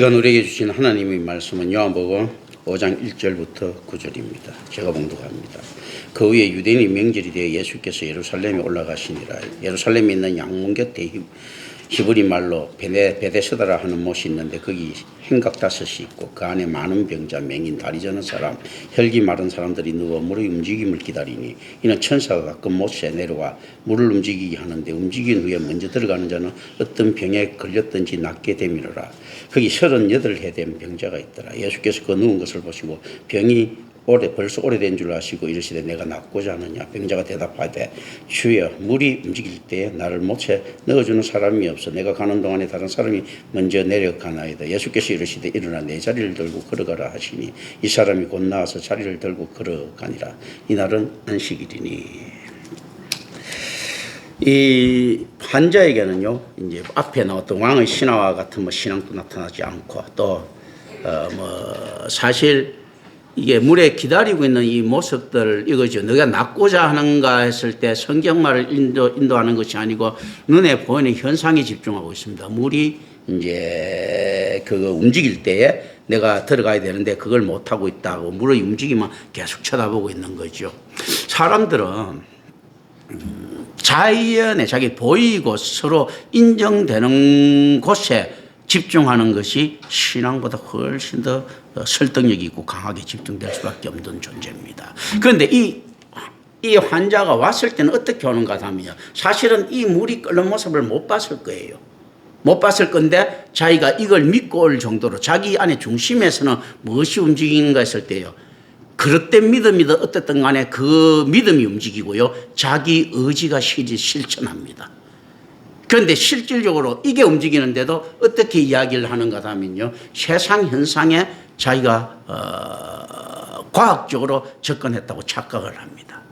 시간 우리에게 주신 하나님의 말씀은 요한복음 5장 1절부터 9절입니다. 제가 봉독합니다. 그 후에 유대인의 명절이 되어 예수께서 예루살렘에 올라가시니라. 예루살렘에 있는 양문 곁에 히브리 말로 베데스다라 하는 못이 있는데 거기 행각 5이 있고 그 안에 많은 병자, 맹인, 다리 저는 사람, 혈기 마른 사람들이 누워 물의 움직임을 기다리니 이는 천사가 가끔 못에 내려와 물을 움직이게 하는데 움직인 후에 먼저 들어가는 자는 어떤 병에 걸렸든지 낫게 되미로라. 거기 38해 된 병자가 있더라. 예수께서 그 누운 것을 보시고 병이 벌써 오래된 줄 아시고 이르시되 내가 낫고자 하느냐. 병자가 대답하되 주여 물이 움직일 때에 나를 못에 넣어주는 사람이 없어 내가 가는 동안에 다른 사람이 먼저 내려가나이다. 예수께서 이르시되 일어나 내 자리를 들고 걸어가라 하시니 이 사람이 곧 나와서 자리를 들고 걸어가니라. 이날은 안식일이니. 이 환자에게는요 이제 앞에 나왔던 왕의 신화와 같은 신앙도 나타나지 않고 또 사실 이게 물에 기다리고 있는 이 모습들 이거죠. 너가 낫고자 하는가 했을 때 성경말을 인도하는 것이 아니고 눈에 보이는 현상에 집중하고 있습니다. 물이 이제 그거 움직일 때에 내가 들어가야 되는데 그걸 못 하고 있다고 물의 움직임만 계속 쳐다보고 있는 거죠. 사람들은 자연에 자기 보이고 서로 인정되는 곳에 집중하는 것이 신앙보다 훨씬 더 설득력이 있고 강하게 집중될 수밖에 없는 존재입니다. 그런데 이 환자가 왔을 때는 어떻게 오는가 하면요. 사실은 이 물이 끓는 모습을 못 봤을 거예요. 못 봤을 건데 자기가 이걸 믿고 올 정도로 자기 안에 중심에서는 무엇이 움직이는가 했을 때요. 그릇된 믿음이든 어쨌든 간에 그 믿음이 움직이고요. 자기 의지가 실천합니다. 그런데 실질적으로 이게 움직이는데도 어떻게 이야기를 하는가 하면요. 세상 현상에 자기가 과학적으로 접근했다고 착각을 합니다.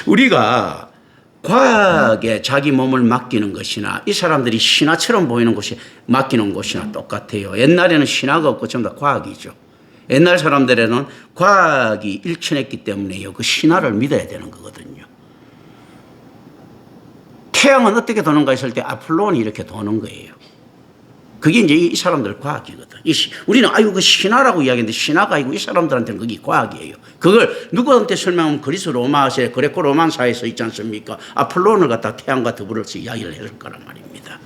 우리가 과학에 자기 몸을 맡기는 것이나 이 사람들이 신화처럼 보이는 곳이 맡기는 곳이나 똑같아요. 옛날에는 신화가 없고 전부 다 과학이죠. 옛날 사람들에는 과학이 일천했기 때문에요. 그 신화를 믿어야 되는 거거든요. 태양은 어떻게 도는가 했을 때 아폴론이 이렇게 도는 거예요. 그게 이제 이 사람들 과학이거든. 우리는 그 신화라고 이야기하는데 신화가 아니고 이 사람들한테는 그게 과학이에요. 그걸 누구한테 설명하면 그리스 로마세, 그레코 로만 사회에서 있지 않습니까? 아폴론을 갖다 태양과 더불어서 이야기를 해줄 거란 말입니다.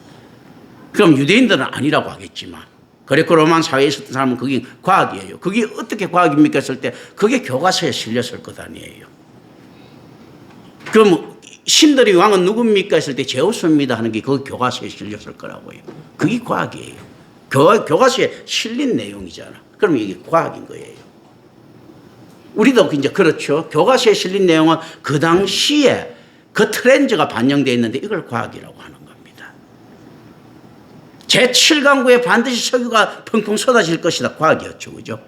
그럼 유대인들은 아니라고 하겠지만 그레코 로만 사회에 있었던 사람은 그게 과학이에요. 그게 어떻게 과학입니까 했을 때 그게 교과서에 실렸을 것 아니에요. 그럼 신들의 왕은 누굽니까 했을 때 제우스입니다 하는 게 그 교과서에 실렸을 거라고요. 그게 과학이에요. 교과서에 실린 내용이잖아. 그럼 이게 과학인 거예요. 우리도 이제 그렇죠. 교과서에 실린 내용은 그 당시에 그 트렌드가 반영되어 있는데 이걸 과학이라고 하는 겁니다. 제7강구에 반드시 석유가 펑펑 쏟아질 것이다. 과학이었죠. 그죠?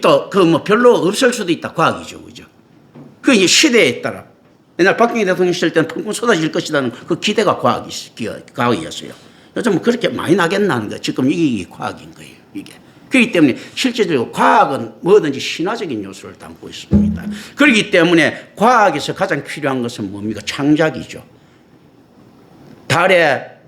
또 별로 없을 수도 있다. 과학이죠. 그죠? 그 이제 시대에 따라 옛날 박정희 대통령 시절 때는 펑펑 쏟아질 것이라는 그 기대가 과학이었어요. 요즘 그렇게 많이 나겠나는 거예요. 지금 이게 과학인 거예요. 이게. 그렇기 때문에 실제적으로 과학은 뭐든지 신화적인 요소를 담고 있습니다. 그렇기 때문에 과학에서 가장 필요한 것은 뭡니까? 창작이죠. 달에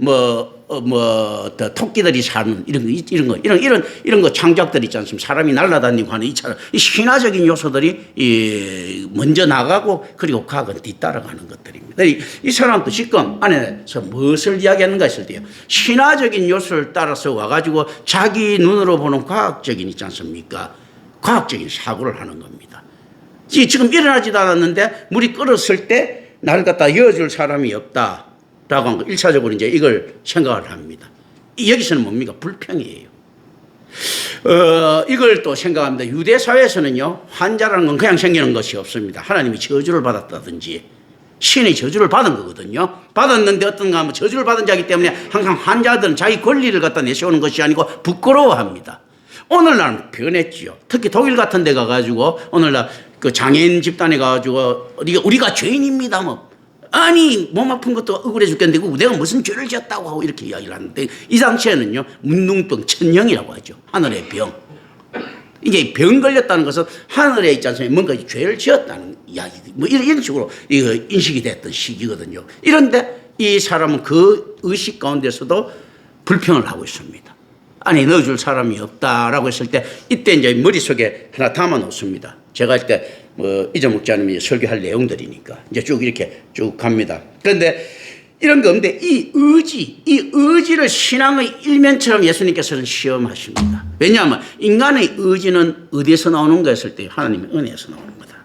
토끼들이 사는 이런 거 창작들 있지 않습니까? 사람이 날아다니고 하는 이처럼 이 신화적인 요소들이 먼저 나가고 그리고 과학은 뒤따라가는 것들입니다. 이 사람도 지금 안에서 무엇을 이야기하는가 했을 때요. 신화적인 요소를 따라서 와가지고 자기 눈으로 보는 과학적인 있지 않습니까? 과학적인 사고를 하는 겁니다. 지금 일어나지도 않았는데 물이 끓었을 때 나를 갖다 이어줄 사람이 없다. 라고 한 거 1차적으로 이제 이걸 생각을 합니다. 여기서는 뭡니까? 불평이에요. 이걸 또 생각합니다. 유대 사회에서는요, 환자라는 건 그냥 생기는 것이 없습니다. 하나님이 저주를 받았다든지 신의 저주를 받은 거거든요. 받았는데 어떤가 하면 저주를 받은 자이기 때문에 항상 환자들은 자기 권리를 갖다 내세우는 것이 아니고 부끄러워합니다. 오늘날은 변했지요. 특히 독일 같은 데 가가지고 오늘날 그 장애인 집단에 가가지고 우리가 죄인입니다. 아니 몸 아픈 것도 억울해 죽겠는데 내가 무슨 죄를 지었다고 하고 이렇게 이야기를 하는데 이 당시에는요 문둥병 천령이라고 하죠. 하늘의 병. 이게 병 걸렸다는 것은 하늘에 있지 않습니까? 뭔가 죄를 지었다는 이야기 이런 식으로 인식이 됐던 시기거든요. 이런데 이 사람은 그 의식 가운데서도 불평을 하고 있습니다. 안에 넣어줄 사람이 없다라고 했을 때 이때 이제 머릿속에 하나 담아 놓습니다. 제가 할 때 뭐 잊어먹지 않으면 설교할 내용들이니까 이제 쭉 이렇게 쭉 갑니다. 그런데 이런 거 없는데 이 의지를 신앙의 일면처럼 예수님께서는 시험하십니다. 왜냐하면 인간의 의지는 어디에서 나오는 거 했을 때 하나님의 은혜에서 나오는 거다.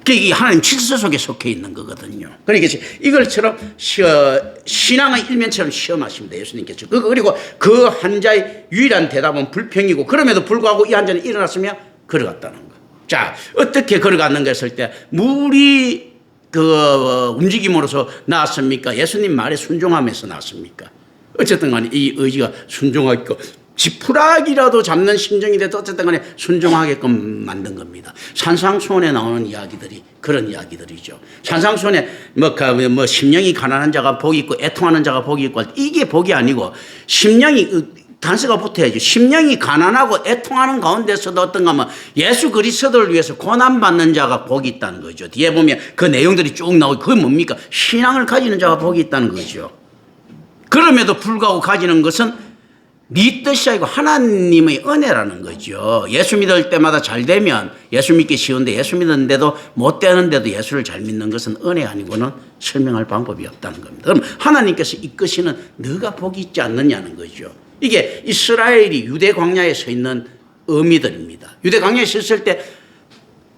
그게 하나님 질서 속에 속해 있는 거거든요. 그러니까 이걸처럼 신앙의 일면처럼 시험하십니다. 예수님께서. 그리고 그 환자의 유일한 대답은 불평이고 그럼에도 불구하고 이 환자는 일어났으며 걸어갔다는 거. 자, 어떻게 걸어갔는가 했을 때 물이 움직임으로서 나왔습니까? 예수님 말에 순종하면서 나왔습니까? 어쨌든 간에 이 의지가 순종하게끔 지푸라기라도 잡는 심정이 돼도 어쨌든 간에 순종하게끔 만든 겁니다. 산상수훈에 나오는 이야기들이 그런 이야기들이죠. 산상수훈에 뭐 심령이 가난한 자가 복이 있고 애통하는 자가 복이 있고 이게 복이 아니고 심령이 단서가 붙어야죠. 심령이 가난하고 애통하는 가운데서도 어떤가 하면 예수 그리스도를 위해서 고난받는 자가 복이 있다는 거죠. 뒤에 보면 그 내용들이 쭉 나오고 그게 뭡니까? 신앙을 가지는 자가 복이 있다는 거죠. 그럼에도 불구하고 가지는 것은 네 뜻이 아니고 하나님의 은혜라는 거죠. 예수 믿을 때마다 잘 되면 예수 믿기 쉬운데 예수 믿는데도 못 되는데도 예수를 잘 믿는 것은 은혜 아니고는 설명할 방법이 없다는 겁니다. 그럼 하나님께서 이끄시는 너가 복이 있지 않느냐는 거죠. 이게 이스라엘이 유대 광야에 서 있는 의미들입니다. 유대 광야에 섰을 때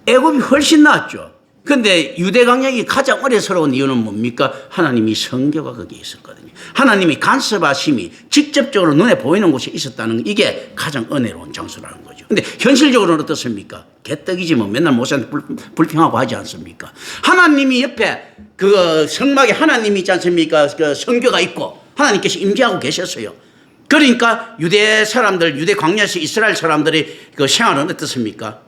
애굽이 훨씬 나았죠. 그런데 유대 광야가 가장 어려스러운 이유는 뭡니까? 하나님이 성교가 거기에 있었거든요. 하나님이 간섭하심이 직접적으로 눈에 보이는 곳에 있었다는 이게 가장 은혜로운 장소라는 거죠. 그런데 현실적으로는 어떻습니까? 개떡이지 뭐 맨날 모세한테 불평하고 하지 않습니까? 하나님이 옆에 그 성막에 하나님이 있지 않습니까? 그 성교가 있고 하나님께서 임재하고 계셨어요. 그러니까 유대 사람들, 유대 광야에서 이스라엘 사람들의 그 생활은 어떻습니까?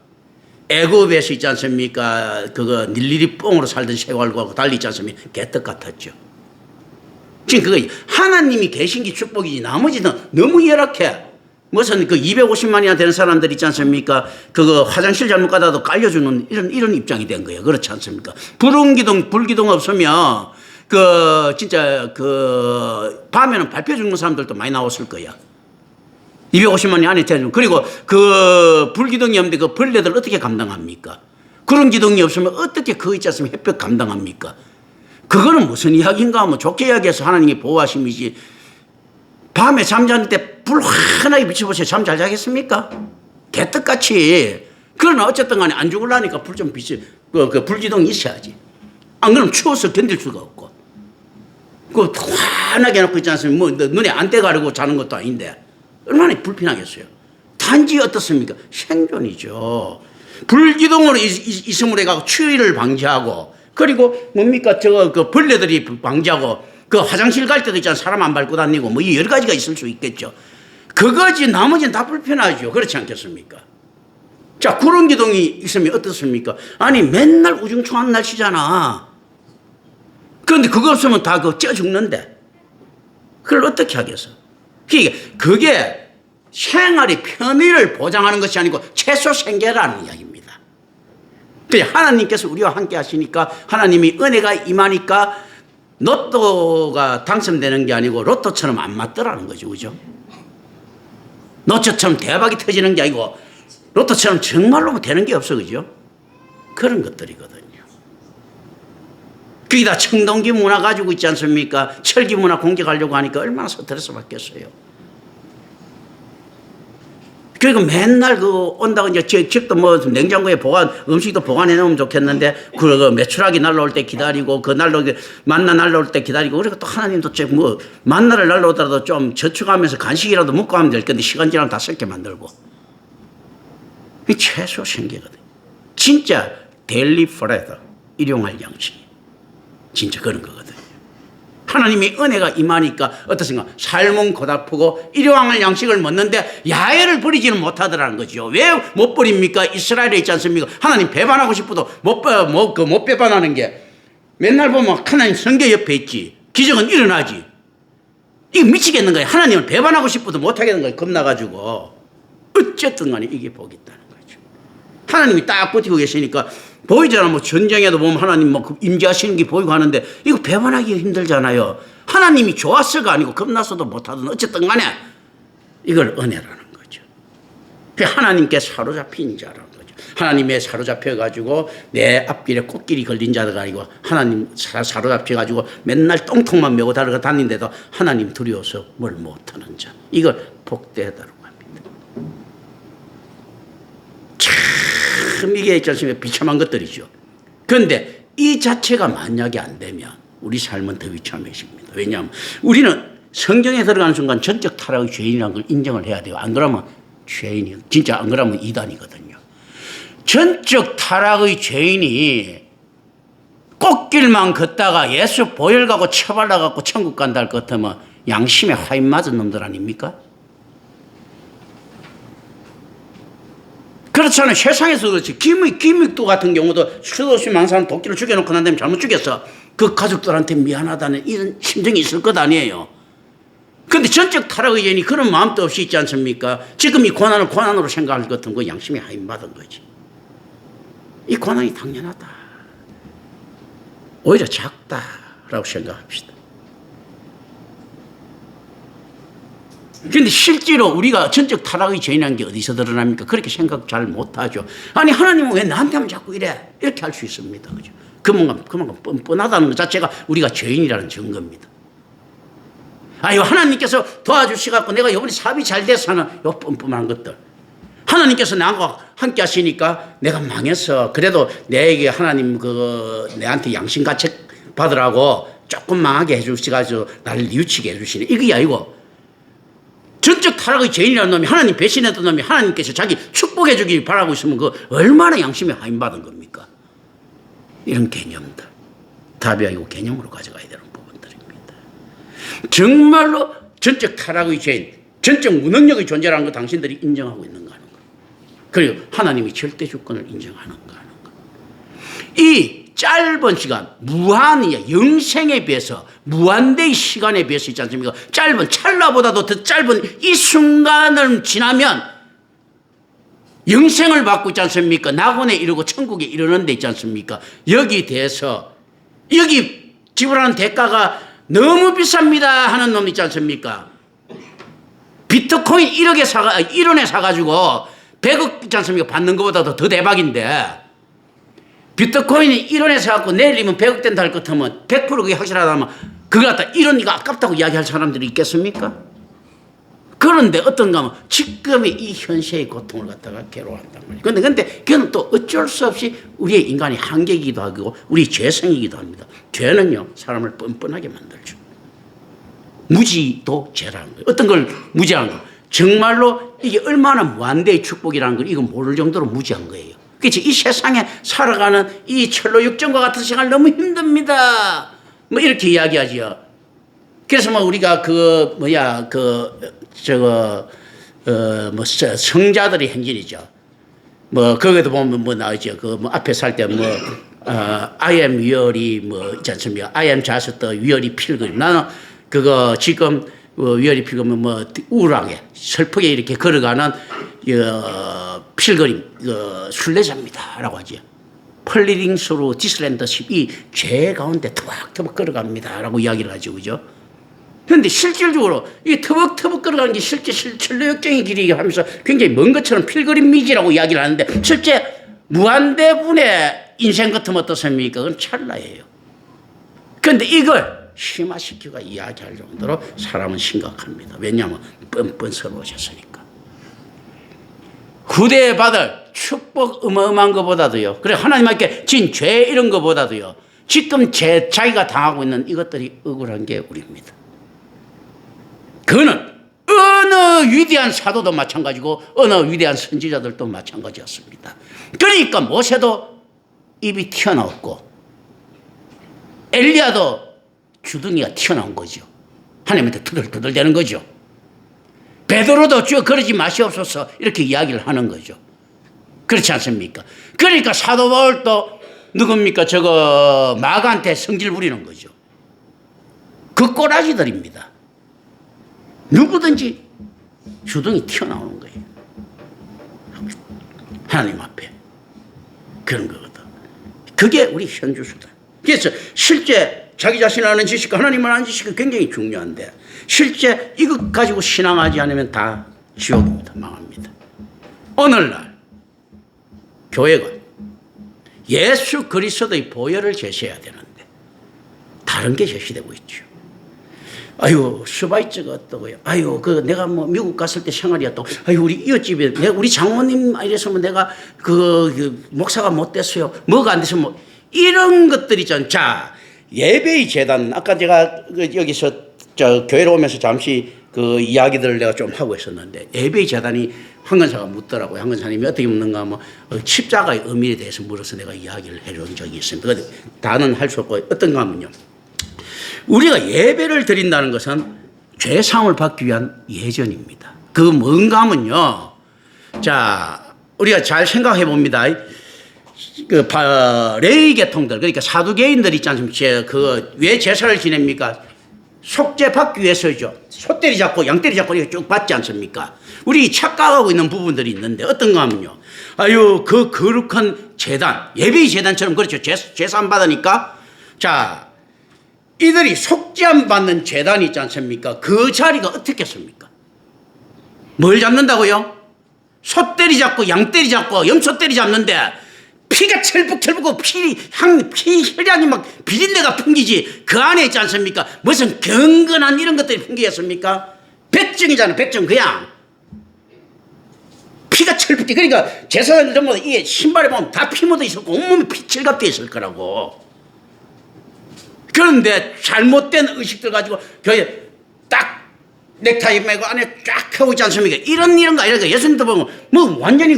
애굽에서 있지 않습니까? 그거 일일이 뽕으로 살던 생활과 달리 있지 않습니까? 개떡 같았죠. 지금 그거 하나님이 계신 게 축복이지 나머지는 너무 열악해. 무슨 그 250만이나 되는 사람들 있지 않습니까? 그거 화장실 잘못 가다도 깔려주는 이런 입장이 된 거예요. 그렇지 않습니까? 불기둥 없으면 진짜 밤에는 밟혀 죽는 사람들도 많이 나왔을 거야. 250만이 안에 되는. 그리고 불기둥이 없는데 그 벌레들 어떻게 감당합니까? 그런 기둥이 없으면 어떻게 그거 있지 않습니까? 햇볕 감당합니까? 그거는 무슨 이야기인가 하면 좋게 이야기해서 하나님이 보호하심이지. 밤에 잠자는 때 불 환하게 비춰보세요. 잠 잘 자겠습니까? 개떡같이. 그러나 어쨌든 간에 안 죽으려니까 불 좀 불기둥이 있어야지. 안 그러면 추워서 견딜 수가 없고. 환하게 해놓고 있지 않습니까? 뭐 눈에 안대 가리고 자는 것도 아닌데 얼마나 불편하겠어요. 단지 어떻습니까? 생존이죠. 불기둥으로 있음으로 해가지고 추위를 방지하고 그리고 뭡니까? 그 벌레들이 방지하고 그 화장실 갈 때도 있잖아요. 사람 안 밟고 다니고 뭐 여러 가지가 있을 수 있겠죠. 그거지 나머지는 다 불편하죠. 그렇지 않겠습니까? 자, 구름 기둥이 있으면 어떻습니까? 아니 맨날 우중충한 날씨잖아. 그런데 그거 없으면 다 쪄 죽는데 그걸 어떻게 하겠어? 그게 생활의 편의를 보장하는 것이 아니고 최소 생계라는 이야기입니다. 하나님께서 우리와 함께 하시니까 하나님이 은혜가 임하니까 로또가 당첨되는 게 아니고 로또처럼 안 맞더라는 거죠. 그죠? 로또처럼 대박이 터지는 게 아니고 로또처럼 정말로 되는 게 없어. 그죠? 그런 것들이거든요. 거기다 청동기 문화 가지고 있지 않습니까? 철기 문화 공격하려고 하니까 얼마나 스트레스 받겠어요. 그리고 맨날 온다고 이제 집도 뭐 냉장고에 음식도 보관해 놓으면 좋겠는데 그 메추라기 날라올 때 기다리고 만나 날라올 때 기다리고 그리고 또 하나님도 뭐 만나를 날라오더라도 좀 저축하면서 간식이라도 먹고 하면 될 건데 시간 지나면 다 썩게 만들고. 이 최소 생계거든. 진짜 데일리 프레드 일용할 양식. 진짜 그런 거거든요. 하나님의 은혜가 임하니까 어떻습니까? 삶은 고달프고 일용할 양식을 먹는데 야외를 버리지는 못하더라는 거죠. 왜 못 버립니까? 이스라엘에 있지 않습니까? 하나님 배반하고 싶어도 못 배반하는 게 맨날 보면 하나님 성교 옆에 있지. 기적은 일어나지. 이거 미치겠는 거예요. 하나님을 배반하고 싶어도 못하겠는 거예요. 겁나가지고. 어쨌든 간에 이게 복이 있다는 거죠. 하나님이 딱 버티고 계시니까 보이잖아. 뭐 전쟁에도 보면 하나님 뭐 임재하시는 게 보이고 하는데 이거 배반하기 힘들잖아요. 하나님이 좋았어가 아니고 겁나서도 못하든 어쨌든 간에 이걸 은혜라는 거죠. 하나님께 사로잡힌 자라는 거죠. 하나님의 사로잡혀가지고 내 앞길에 꽃길이 걸린 자가 아니고 하나님 사로잡혀가지고 맨날 똥통만 메고 다니는데도 하나님 두려워서 뭘 못하는 자. 이걸 복되다라고 합니다. 참 이게 있잖습니까? 비참한 것들이죠. 그런데 이 자체가 만약에 안 되면 우리 삶은 더 비참해집니다. 왜냐하면 우리는 성경에 들어가는 순간 전적 타락의 죄인이라는 걸 인정을 해야 돼요. 안 그러면 죄인이 진짜 안 그러면 이단이거든요. 전적 타락의 죄인이 꽃길만 걷다가 예수 보혈 가고 처발라 갖고 천국 간다 할 것 같으면 양심에 화인 맞은 놈들 아닙니까? 그렇잖아요. 세상에서 그렇지. 김익도 같은 경우도 수도 없이 많은 사람 도끼를 죽여놓고 난 다음에 잘못 죽였어. 그 가족들한테 미안하다는 이런 심정이 있을 것 아니에요. 그런데 전적 타락의 죄인이 그런 마음도 없이 있지 않습니까? 지금 이 고난을 고난으로 생각할 것 같은 거 양심에 하인 받은 거지. 이 고난이 당연하다. 오히려 작다라고 생각합시다. 그런데 실제로 우리가 전적 타락의 죄인이라는 게 어디서 드러납니까? 그렇게 생각 잘 못하죠. 아니 하나님은 왜 나한테만 자꾸 이래? 이렇게 할 수 있습니다. 그죠? 그만큼 뻔뻔하다는 것 자체가 우리가 죄인이라는 증거입니다. 아유 하나님께서 도와주시갖고 내가 이번에 사업이 잘 돼서 하는 요 뻔뻔한 것들. 하나님께서 나하고 함께 하시니까 내가 망했어. 그래도 내게 하나님 내한테 양심 가책 받으라고 조금 망하게 해주시가지고 나를 뉘우치게 해주시네. 이게 아니고 전적 타락의 죄인이라는 놈이 하나님 배신했던 놈이 하나님께서 자기 축복해 주길 바라고 있으면 그 얼마나 양심에 하인받은 겁니까? 이런 개념들. 답이 아니고 개념으로 가져가야 되는 부분들입니다. 정말로 전적 타락의 죄인, 전적 무능력의 존재라는 거 당신들이 인정하고 있는가 하는 거. 그리고 하나님이 절대 주권을 인정하는가 하는 거. 이 짧은 시간, 영생에 비해서, 무한대의 시간에 비해서 있지 않습니까? 짧은, 찰나보다도 더 짧은 이 순간을 지나면 영생을 받고 있지 않습니까? 낙원에 이르고 천국에 이르는 데 있지 않습니까? 여기 대해서, 여기 지불하는 대가가 너무 비쌉니다 하는 놈 있지 않습니까? 비트코인 1원에 사가지고 100억 있지 않습니까? 받는 것보다도 더 대박인데 비트코인이 1원에 사갖고 내일이면 100억 된다 할 것 같으면 100% 그게 확실하다면 그걸 갖다 1원이가 아깝다고 이야기할 사람들이 있겠습니까? 그런데 어떤가 하면 지금의 이 현세의 고통을 갖다가 괴로워한단 말이에요. 근데 그건 또 어쩔 수 없이 우리의 인간의 한계이기도 하고 우리 죄성이기도 합니다. 죄는요 사람을 뻔뻔하게 만들죠. 무지도 죄라는 거예요. 어떤 걸 무지한 거. 정말로 이게 얼마나 무한대의 축복이라는 걸 이건 모를 정도로 무지한 거예요. 그렇지. 이 세상에 살아가는 이 철로 육정과 같은 생활 너무 힘듭니다. 뭐 이렇게 이야기하지요. 그래서 뭐 우리가 성자들의 행진이죠. 뭐 거기도 보면 뭐 나오죠. 앞에 살 때 I am 위얼이 있지 않습니까? I am just 위얼이 필그림. 나는 그거 지금 위얼이 필그림은 우울하게 슬프게 이렇게 걸어가는 필그림 순례자입니다라고 하죠. 펄리링 스루 디스랜더십 이 죄 가운데 터벅터벅 걸어갑니다라고 이야기를 하죠, 그죠? 그런데 실질적으로 이 터벅터벅 걸어가는 게 실제 천로역정의 길이 하면서 굉장히 먼 것처럼 필그림미지라고 이야기를 하는데 실제 무한대분의 인생 같으면 어떻습니까? 그건 찰나예요. 그런데 이걸 심화시키고 이야기할 정도로 사람은 심각합니다. 왜냐하면 뻔뻔스러워졌으니까. 후대에 받을 축복 어마어마한 것보다도요. 그래 하나님께 진 죄 이런 것보다도요. 지금 자기가 당하고 있는 이것들이 억울한 게 우리입니다. 그는 어느 위대한 사도도 마찬가지고 어느 위대한 선지자들도 마찬가지였습니다. 그러니까 모세도 입이 튀어나왔고 엘리야도 주둥이가 튀어나온 거죠. 하나님한테 투덜투덜 대는 거죠. 베드로도 주여 그러지 마시옵소서 이렇게 이야기를 하는 거죠. 그렇지 않습니까? 그러니까 사도 바울도 누굽니까? 마가한테 성질 부리는 거죠. 그 꼬라지들입니다. 누구든지 주둥이 튀어나오는 거예요. 하나님 앞에. 그런 거거든. 그게 우리 현주수다. 그래서 실제 자기 자신을 아는 지식과 하나님을 아는 지식은 굉장히 중요한데 실제 이것 가지고 신앙하지 않으면 다 지옥입니다. 망합니다. 오늘날 교회가 예수 그리스도의 보혈을 제시해야 되는데 다른 게 제시되고 있죠. 아유, 슈바이처가 어떠고요. 아유, 내가 뭐 미국 갔을 때 생활이 어떠고. 아유, 우리 이웃집에, 우리 장모님 이랬으면 내가 목사가 못 됐어요. 뭐가 안 돼서 뭐, 이런 것들이 있잖아요. 자, 예배의 재단. 아까 제가 여기서 교회로 오면서 잠시 그 이야기들을 내가 좀 하고 있었는데, 예배의 재단이 황건사가 묻더라고요. 황건사님이 어떻게 묻는가 하면, 십자가의 의미에 대해서 물어서 내가 이야기를 해준 적이 있습니다. 다는 할 수 없고, 어떤가 하면요. 우리가 예배를 드린다는 것은 죄사함을 받기 위한 예전입니다. 그 뭔가 하면요. 자, 우리가 잘 생각해 봅니다. 레위 계통들, 그러니까 사두개인들 있지 않습니까? 왜 제사를 지냅니까? 속죄 받기 위해서죠. 소떼리 잡고 양떼리 잡고 이렇게 쭉 받지 않습니까? 우리 착각하고 있는 부분들이 있는데 어떤가 하면요. 아유, 그 거룩한 제단, 예배의 제단처럼 그렇죠. 제사함 받으니까. 자, 이들이 속죄함 받는 제단이 있지 않습니까? 그 자리가 어떻겠습니까? 뭘 잡는다고요? 소떼리 잡고 양떼리 잡고 염소떼리 잡는데 피가 철북철북하고 피 혈량이 막 비린내가 풍기지 그 안에 있지 않습니까? 무슨 경건한 이런 것들이 풍기겠습니까? 백정이잖아. 백정. 그냥 피가 철북해. 그러니까 제사장들 전부 다 이 신발에 보면 다 피 묻어 있었고 온몸에 피 칠갑되어 있을 거라고. 그런데 잘못된 의식들 가지고 교회 딱 넥타이 매고 안에 쫙 하고 있지 않습니까? 이런 거 예수님도 보면 뭐 완전히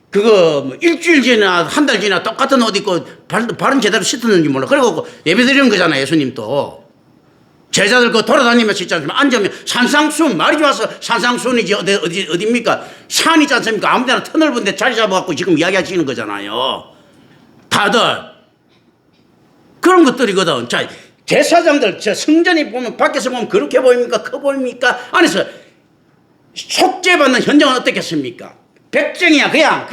그거 일주일 지나 한 달 지나 똑같은 옷 입고 발은 제대로 씻었는지 몰라. 그리고 예배 드리는 거잖아. 예수님도 제자들 돌아다니면서 있지 않습니까? 앉으면 산상수훈, 말이 좋아서 산상수훈이지 어디입니까? 산 있지 않습니까? 아무 데나 터널 데 자리 잡아갖고 지금 이야기하시는 거잖아요. 다들 그런 것들이거든. 자, 제사장들, 성전에 보면, 밖에서 보면 그렇게 보입니까? 커 보입니까? 안에서 속죄받는 현장은 어떻겠습니까? 백정이야, 그냥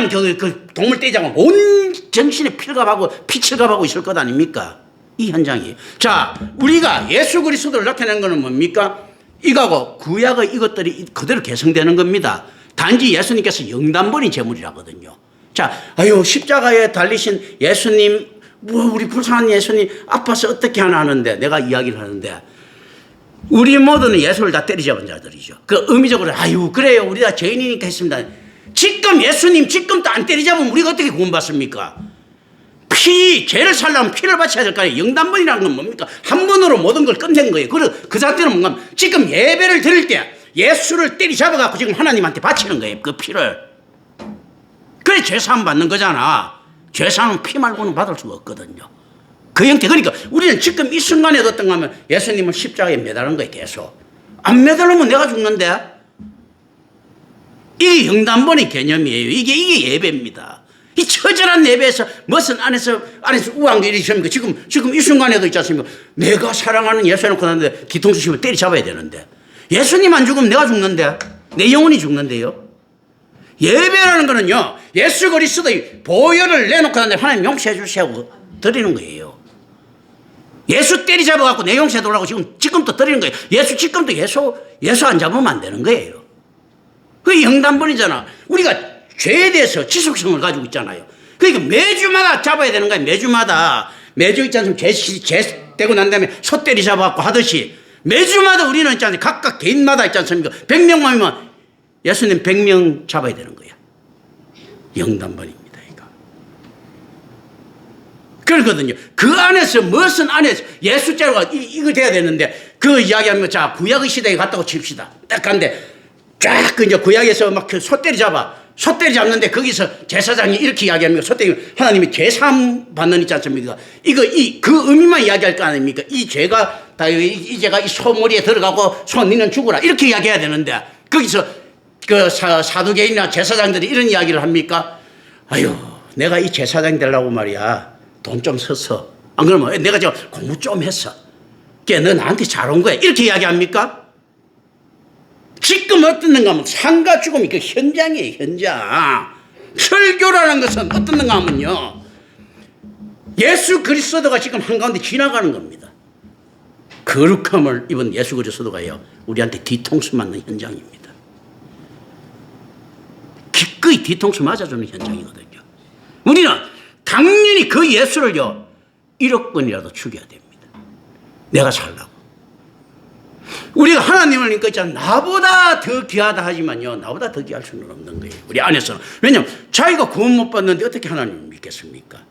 그 동물 떼자고 온 정신에 피칠갑하고 있을 것 아닙니까? 이 현장이. 자, 우리가 예수 그리스도를 나타내는 것은 뭡니까? 이거하고 구약의 이것들이 그대로 개성되는 겁니다. 단지 예수님께서 영단번이 제물이라거든요. 자, 아유, 십자가에 달리신 예수님, 우리 불쌍한 예수님 아파서 어떻게 하나 하는데, 내가 이야기를 하는데, 우리 모두는 예수를 다 때리잡은 자들이죠. 그 의미적으로, 아유, 그래요. 우리 다 죄인이니까 했습니다. 지금 예수님, 지금도 안 때리잡으면 우리가 어떻게 구원받습니까? 죄를 살려면 피를 바쳐야 될 거 아니에요. 영단번이라는 건 뭡니까? 한 번으로 모든 걸 끝낸 거예요. 그 상태는 뭔가, 지금 예배를 드릴 때 예수를 때리잡아갖고 지금 하나님한테 바치는 거예요. 그 피를. 그래 죄사함 받는 거잖아. 죄사함은 피 말고는 받을 수가 없거든요. 그 형태. 그러니까 우리는 지금 이 순간에도 어떤가 하면 예수님을 십자가에 매달은 거예요. 계속. 안 매달으면 내가 죽는데. 이게 영단번의 개념이에요. 이게 예배입니다. 이 처절한 예배에서 무슨 안에서 우한 게 있습니까? 지금 이 순간에도 있지 않습니까? 내가 사랑하는 예수 해놓고 나는데 뒤통수 치면 때리잡아야 되는데. 예수님 안 죽으면 내가 죽는데. 내 영혼이 죽는데요. 예배라는 거는요, 예수 그리스도의 보혈을 내놓고 나는데 하나님 용서해 주시고 드리는 거예요. 예수 때리잡아갖고 내 용서해 달라고 지금도 드리는 거예요. 지금도 예수 안 잡으면 안 되는 거예요. 그게 영단번이잖아. 우리가 죄에 대해서 지속성을 가지고 있잖아요. 그러니까 매주마다 잡아야 되는 거예요. 매주 있지 않습니까? 제 되고 난 다음에 소 때리잡아갖고 하듯이 매주마다 우리는 있지 않습니까? 각각 개인마다 있지 않습니까? 100명만이면 예수님 100명 잡아야 되는 거야. 영단번입니다. 이거. 그렇거든요. 그 안에서 무슨 안에서 예수자가 이거 돼야 되는데 그 이야기하면 자 구약의 시대에 갔다고 칩시다. 딱 간데 쫙 이제 구약에서 막 그 소떼리 잡는데 거기서 제사장이 이렇게 이야기합니다. 소떼리 하나님이 죄사함 받는 있지 않습니까? 그 의미만 이야기할 거 아닙니까? 이 죄가 다 이 죄가 이 소머리에 들어가고 소 니는 죽으라 이렇게 이야기해야 되는데 거기서 그 사두개인이나 제사장들이 이런 이야기를 합니까? 아유, 내가 이 제사장 되려고 말이야. 돈 좀 썼어. 안 그러면 내가 저 공부 좀 했어. 너 나한테 잘 온 거야. 이렇게 이야기합니까? 지금 어떻는가 하면 삶과 죽음이 그 현장이에요. 현장. 설교라는 것은 어떻는가 하면요. 예수 그리스도가 지금 한가운데 지나가는 겁니다. 거룩함을 입은 예수 그리스도가요, 우리한테 뒤통수 맞는 현장입니다. 기꺼이 뒤통수 맞아주는 현장이거든요. 우리는 당연히 그 예수를요, 1억 번이라도 죽여야 됩니다. 내가 살라고. 우리가 하나님을 믿고 있잖아. 나보다 더 귀하다 하지만요, 나보다 더 귀할 수는 없는 거예요. 우리 안에서는. 왜냐하면 자기가 구원 못 받는데 어떻게 하나님을 믿겠습니까?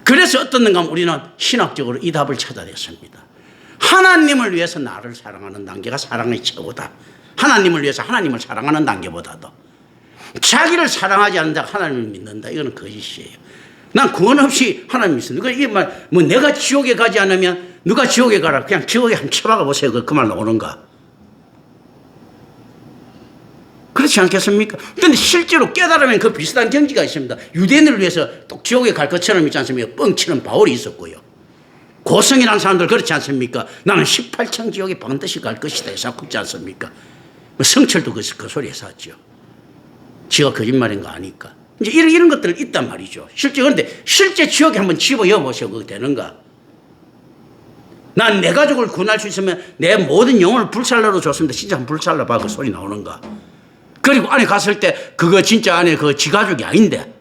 그래서 어떻는가 하면 우리는 신학적으로 이 답을 찾아냈습니다. 하나님을 위해서 나를 사랑하는 단계가 사랑의 최고다. 하나님을 위해서 하나님을 사랑하는 단계보다도 자기를 사랑하지 않는다, 하나님을 믿는다, 이거는 거짓이에요. 난 구원 없이 하나님 믿습니다. 이게 말, 뭐 내가 지옥에 가지 않으면 누가 지옥에 가라, 그냥 지옥에 한번 쳐박아 보세요. 그 말 나오는가? 그렇지 않겠습니까? 그런데 실제로 깨달으면 그 비슷한 경지가 있습니다. 유대인을 위해서 또 지옥에 갈 것처럼 있지 않습니까? 뻥치는 바울이 있었고요. 고성이라는 사람들 그렇지 않습니까? 나는 18층 지옥에 반드시 갈 것이다 해서 굽지 않습니까? 성철도 그 소리 해서 하죠. 지가 거짓말인 거 아니까. 이제 이런 것들 있단 말이죠. 실제, 그런데 실제 지옥에 한번 집어여 보세요. 그거 되는가? 난 내 가족을 구원할 수 있으면 내 모든 영혼을 불살라로 줬습니다. 진짜 한번 불살라 봐. 그 소리 나오는가? 그리고 안에 갔을 때 그거 진짜 안에 그 지 가족이 아닌데.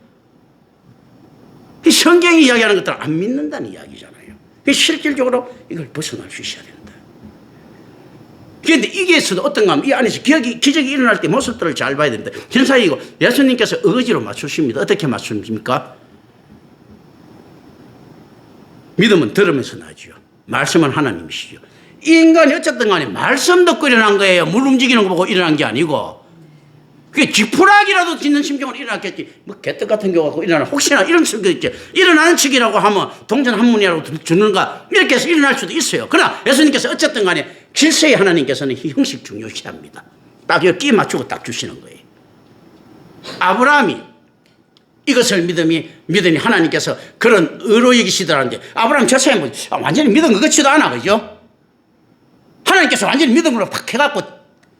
이 성경이 이야기하는 것들은 안 믿는다는 이야기잖아요. 실질적으로 이걸 벗어날 수 있어야 된다. 그런데 이게서도 어떤가 하면 이 안에서 기적이 일어날 때 모습들을 잘 봐야 된다. 현사이고 예수님께서 어거지로 맞추십니다. 어떻게 맞춥니까? 믿음은 들으면서 나죠. 말씀은 하나님이시죠. 이 인간이 어쨌든 간에 말씀 듣고 일어난 거예요. 물 움직이는 거 보고 일어난 게 아니고. 그게 지푸라기라도 짓는 심정으로 일어났겠지. 뭐 개떡 같은 경우 갖고 일어나 혹시나 이런 수도 있지. 일어나는 척이라고 하면 동전 한 문이라고 주는가 이렇게 해서 일어날 수도 있어요. 그러나 예수님께서 어쨌든 간에 질서의 하나님께서는 이 형식 중요시합니다. 딱 여기 끼 맞추고 딱 주시는 거예요. 아브라함이 이것을 믿으니 하나님께서 그런 의로 여기시더라는데 아브라함 저 사람은 완전히 믿은 것 같지도 않아. 그죠? 하나님께서 완전히 믿음으로 팍 해갖고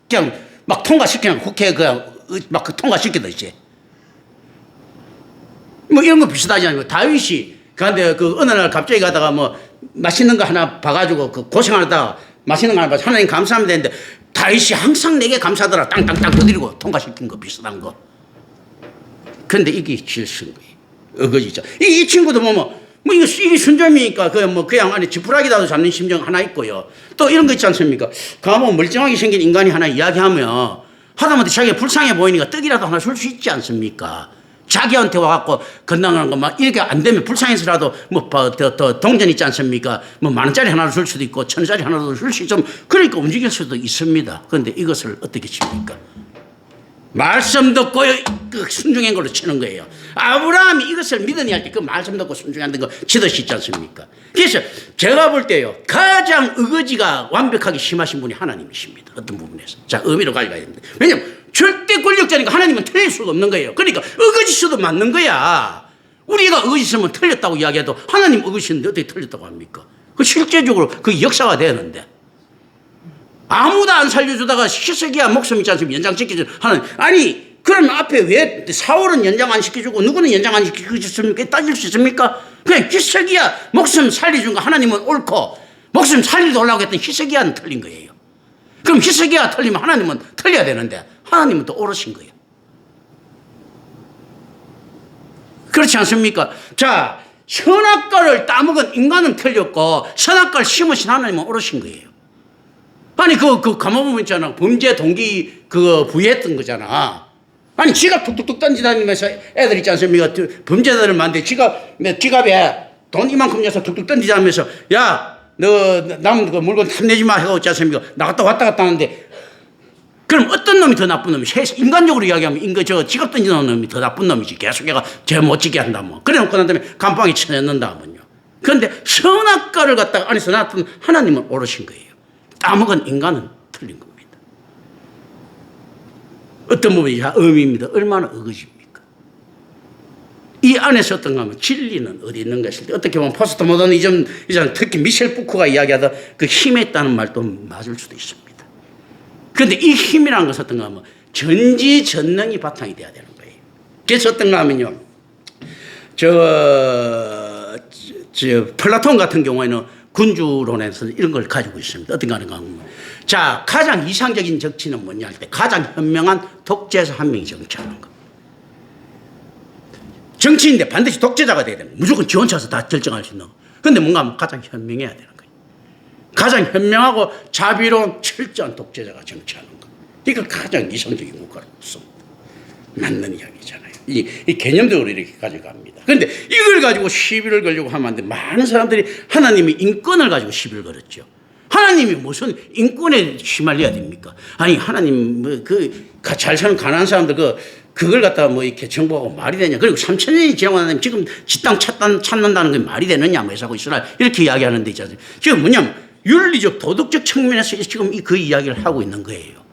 그냥 막 통과시키는 국회에 그냥 막 통과시키듯이. 뭐 이런 거 비슷하지 않아요? 다윗이 그런데 그 어느 날 갑자기 가다가 뭐 맛있는 거 하나 봐가지고 그 고생하다가 맛있는 거 하나 봐서 하나님 감사하면 되는데 다윗이 항상 내게 감사하더라. 땅땅땅 두드리고 통과시킨 거 비슷한 거. 그런데 이게 질서인 거예요. 어거지죠. 이 친구도 뭐 이게 순점이니까 그냥 안에 지푸라기라도 잡는 심정 하나 있고요. 또 이런 거 있지 않습니까? 가면 멀쩡하게 생긴 인간이 하나 이야기하면 하다못해 자기가 불쌍해 보이니까 떡이라도 하나 줄 수 있지 않습니까? 자기한테 와갖고 건강한 거 막 이렇게 안 되면 불쌍해서라도 더 동전 있지 않습니까? 뭐 10,000원짜리 하나를 줄 수도 있고 1,000원짜리 하나를 줄 수 있으면 그러니까 움직일 수도 있습니다. 그런데 이것을 어떻게 칩니까? 말씀 듣고 그 순종한 걸로 치는 거예요. 아브라함이 이것을 믿으니 할 때 그 말씀 듣고 순종한 거 치듯이 있지 않습니까? 그래서 제가 볼 때요, 가장 의거지가 완벽하게 심하신 분이 하나님이십니다. 어떤 부분에서. 자, 의미로 가져가야 됩니다. 왜냐면 절대 권력자니까 하나님은 틀릴 수가 없는 거예요. 그러니까 의거지셔도 맞는 거야. 우리가 의거지시면 틀렸다고 이야기해도 하나님 의거지시는데 어떻게 틀렸다고 합니까? 그 실제적으로 그 역사가 되는데. 아무도 안 살려주다가 히스기야 목숨 있지 않습니까? 연장시켜주는 하나님. 아니, 그럼 앞에 왜 사울은 연장 안 시켜주고 누구는 연장 안 시켜줬습니까? 따질 수 있습니까? 그냥 히스기야 목숨 살려준 거 하나님은 옳고 목숨 살리려고 했던 히스기야는 틀린 거예요. 그럼 히스기야 틀리면 하나님은 틀려야 되는데 하나님은 또 옳으신 거예요. 그렇지 않습니까? 자, 선악과를 따먹은 인간은 틀렸고 선악과를 심으신 하나님은 옳으신 거예요. 아니, 가만보면 있잖아. 범죄 동기, 부여했던 거잖아. 아니, 지갑 툭툭툭 던지다니면서 애들 있지 않습니까? 범죄자들을 만데 지갑에 돈 이만큼 내서 툭툭 던지자면서, 야, 너, 남 그 물건 탐내지 마 해가고 있지 않습니까? 나갔다 왔다 갔다 하는데, 그럼 어떤 놈이 더 나쁜 놈이지? 인간적으로 이야기하면, 지갑 던지는 놈이 더 나쁜 놈이지. 계속 얘가 죄 못 지게 한다면. 그래 놓고 난 다음에 감방에 쳐넣는다면요. 그런데 선악과를 갖다가 안에서 나타난 하나님은 옳으신 거예요. 따먹은 인간은 틀린 겁니다. 어떤 부분이 의미입니다. 얼마나 어거지입니까? 이 안에서 어떤가 하면 진리는 어디 있는 것일 때 어떻게 보면 포스트 모더니즘 특히 미셸 푸코가 이야기하던 그 힘에 있다는 말도 맞을 수도 있습니다. 그런데 이 힘이라는 것은 어떤가 하면 전지전능이 바탕이 돼야 되는 거예요. 그래서 어떤가 하면요. 플라톤 같은 경우에는 군주론에서 이런 걸 가지고 있습니다. 어떤가 하는가 하면. 자, 가장 이상적인 정치는 뭐냐 할 때 가장 현명한 독재자 한 명이 정치하는 거. 정치인데 반드시 독재자가 돼야 되는 거. 무조건 지 혼자서 다 결정할 수 있는 거. 근데 뭔가 가장 현명해야 되는 거예요. 가장 현명하고 자비로운 철저한 독재자가 정치하는 거. 이거 가장 이상적인 국가로서 맞는 이야기잖아요. 이 개념적으로 이렇게 가져갑니다. 그런데 이걸 가지고 시비를 걸려고 하면 안 돼. 많은 사람들이 하나님이 인권을 가지고 시비를 걸었죠. 하나님이 무슨 인권에 휘말려야 됩니까? 아니, 하나님, 잘 사는 가난한 사람들 그걸 갖다가 이렇게 정복하고 말이 되냐. 그리고 3,000년이 지나고 나면 지금 지 땅 찾는다는 게 말이 되느냐. 이사고 이스라엘. 이렇게 이야기하는 데 있잖아요. 지금 뭐냐면 윤리적, 도덕적 측면에서 지금 그 이야기를 하고 있는 거예요.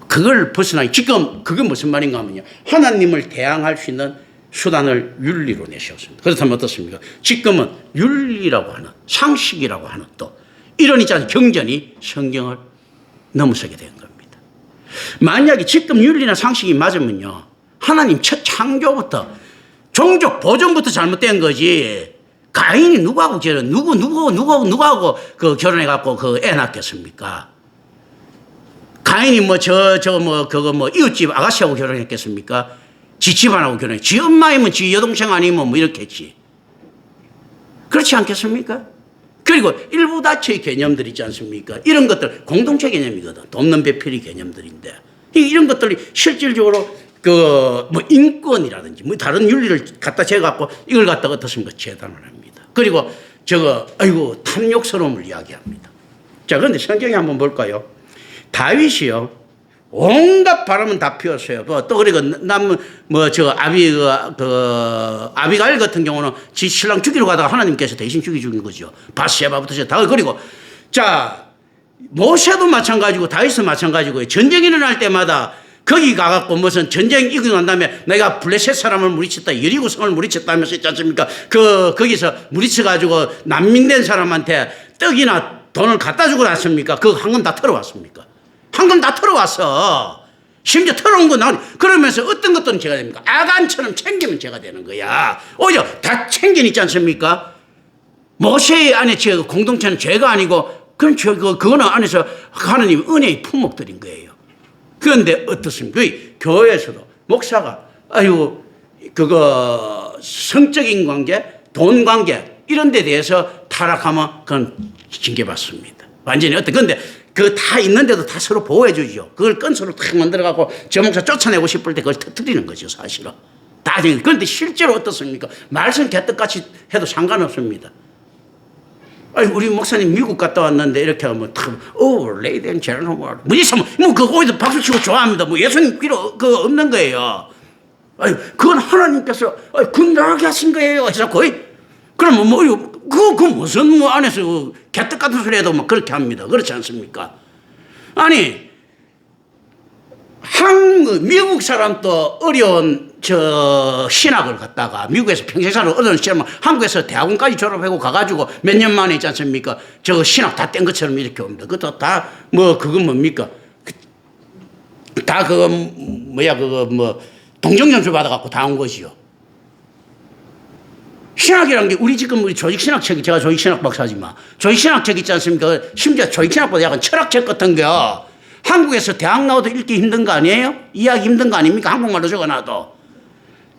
그걸 벗어나기. 지금 그게 무슨 말인가 하면요. 하나님을 대항할 수 있는 수단을 윤리로 내세웠습니다. 그렇다면 어떻습니까? 지금은 윤리라고 하는, 상식이라고 하는 또 이런 있잖아요. 경전이 성경을 넘어서게 된 겁니다. 만약에 지금 윤리나 상식이 맞으면요. 하나님 첫 창조부터 종족 보존부터 잘못된 거지. 가인이 누구하고 누구하고 결혼해갖고 애 낳겠습니까? 가인이 이웃집 아가씨하고 결혼했겠습니까? 지 집안하고 결혼해. 지 엄마이면 지 여동생 아니면 이렇게 했지. 그렇지 않겠습니까? 그리고 일부 다처의 개념들 있지 않습니까? 이런 것들 공동체 개념이거든. 돕는 배필이 개념들인데. 이런 것들이 실질적으로 인권이라든지 다른 윤리를 갖다 재갖고 이걸 갖다가 어떻습니까? 재단을 합니다. 그리고 탐욕스러움을 이야기합니다. 자, 그런데 성경에 한번 볼까요? 다윗이요. 온갖 바람은 다 피웠어요. 또 그리고 아비가일 같은 경우는 지 신랑 죽이러 가다가 하나님께서 대신 죽인 거죠. 바세바부터 다. 그리고 자, 모세도 마찬가지고 다윗도 마찬가지고요. 전쟁이 일어날 때마다 거기 가갖고 무슨 전쟁 이기고 난 다음에 내가 블레셋 사람을 무리쳤다, 여리고 성을 무리쳤다 하면서 있지 않습니까? 거기서 무리쳐가지고 난민된 사람한테 떡이나 돈을 갖다 주고 났습니까? 그거 황금 다 털어왔습니까? 황금 다 털어왔어. 심지어 털어온 건 그러면서 어떤 것들은 죄가 됩니까? 아간처럼 챙기면 죄가 되는 거야. 오히려 다 챙긴 있지 않습니까? 모세 안에 공동체는 죄가 아니고 그거는 안에서 하나님 은혜의 품목들인 거예요. 그런데 어떻습니까? 교회에서도 목사가 성적인 관계, 돈 관계 이런 데 대해서 타락하면 그건 징계받습니다. 완전히 근데 다 있는데도 다 서로 보호해 주죠. 그걸 건설로 탁 만들어갖고 저 목사 쫓아내고 싶을 때 그걸 터뜨리는 거죠, 사실은. 그런데 실제로 어떻습니까? 말씀 개떡같이 해도 상관없습니다. 우리 목사님 미국 갔다 왔는데 이렇게 하면 레이디 앤 제너럴 거기서 박수 치고 좋아합니다. 예수님 필요 없는 거예요. 그건 하나님께서 군dar하게 하신 거예요. 그래서 그러면 그 무슨 안에서 개떡 같은 소리 해도 그렇게 합니다. 그렇지 않습니까? 아니, 미국 사람도 어려운 신학을 갖다가 미국에서 평생 살아 어려운 신학을 한국에서 대학원까지 졸업하고 가가지고 몇 년 만에 있지 않습니까? 신학 다 뗀 것처럼 이렇게 옵니다. 그것도 다 그건 뭡니까? 다 동정점수 받아갖고 다 온 것이요. 신학이라는 게 우리 조직신학책, 제가 조직신학 박사지만 조직신학책 있지 않습니까? 심지어 조직신학보다 약간 철학책 같은 거 한국에서 대학 나와도 읽기 힘든 거 아니에요? 이해하기 힘든 거 아닙니까? 한국말로 적어놔도.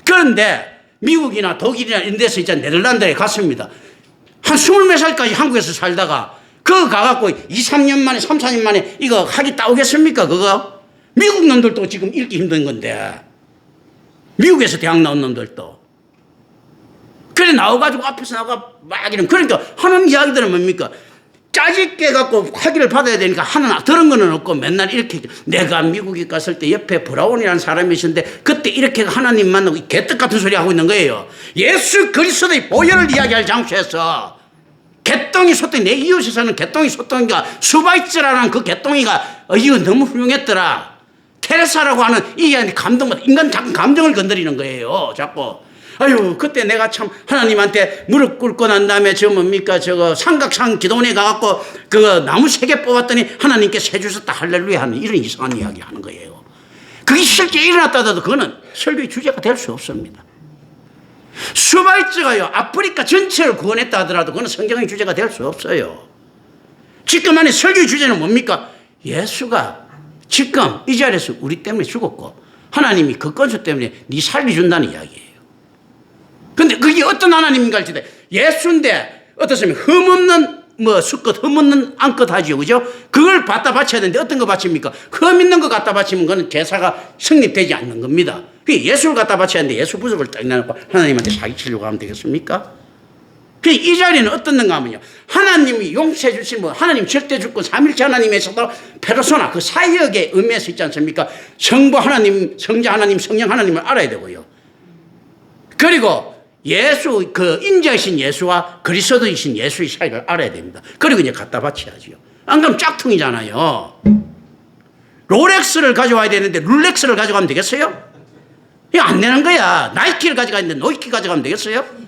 그런데 미국이나 독일이나 이런 데서 이제 네덜란드에 갔습니다. 한 20몇 살까지 한국에서 살다가 그거 가갖고 2, 3년 만에 3, 4년 만에 이거 하기 따오겠습니까? 그거? 미국 놈들도 지금 읽기 힘든 건데 미국에서 대학 나온 놈들도 그래 나와가지고 앞에서 나가 막 이러면 그러니까 하는 이야기들은 뭡니까? 짜집게 갖고 학위를 받아야 되니까 하나 들은 거는 없고 맨날 이렇게 내가 미국에 갔을 때 옆에 브라운이라는 사람이 있었는데 그때 이렇게 하나님 만나고 개떡 같은 소리 하고 있는 거예요. 예수 그리스도의 보혈을 이야기할 장소에서 개똥이 소똥이 내 이웃에 사는 개똥이 소똥이가 수바이츠라는 그 개똥이가 이거 너무 훌륭했더라. 테레사라고 하는 이게 인간 자꾸 감정을 건드리는 거예요. 자꾸. 그때 내가 참 하나님한테 무릎 꿇고 난 다음에 삼각상 기도원에 가갖고 나무 3개 뽑았더니 하나님께 세 주셨다 할렐루야 하는 이런 이상한 이야기 하는 거예요. 그게 실제 일어났다 하더라도 그거는 설교의 주제가 될 수 없습니다. 수발자가요, 아프리카 전체를 구원했다 하더라도 그건 성경의 주제가 될 수 없어요. 지금 안에 설교의 주제는 뭡니까? 예수가 지금 이 자리에서 우리 때문에 죽었고 하나님이 그 건수 때문에 네 살려준다는 이야기예요. 근데 그게 어떤 하나님인가 할 때 예수인데 어떻습니까? 흠없는 수컷, 흠없는 암컷 하죠. 그죠? 그걸 갖다 바쳐야 되는데 어떤 거 바칩니까? 흠 있는 거 갖다 바치면 그건 제사가 성립되지 않는 겁니다. 예수를 갖다 바쳐야 하는데 예수 부석을 딱 내놓고 하나님한테 사기치려고 하면 되겠습니까? 이 자리는 어떤 건가 하면요. 하나님이 용서해 주신 하나님 절대 주권 삼일체 하나님에서도 페르소나 그 사역의 의미에서 있지 않습니까? 성부 하나님, 성자 하나님, 성령 하나님을 알아야 되고요. 그리고 예수, 그 인자이신 예수와 그리스도이신 예수의 사이를 알아야 됩니다. 그리고 이제 갖다 바쳐야죠. 안 그러면 짝퉁이잖아요. 롤렉스를 가져와야 되는데 룰렉스를 가져가면 되겠어요? 이거 안 되는 거야. 나이키를 가져가야 되는데 노이키 가져가면 되겠어요?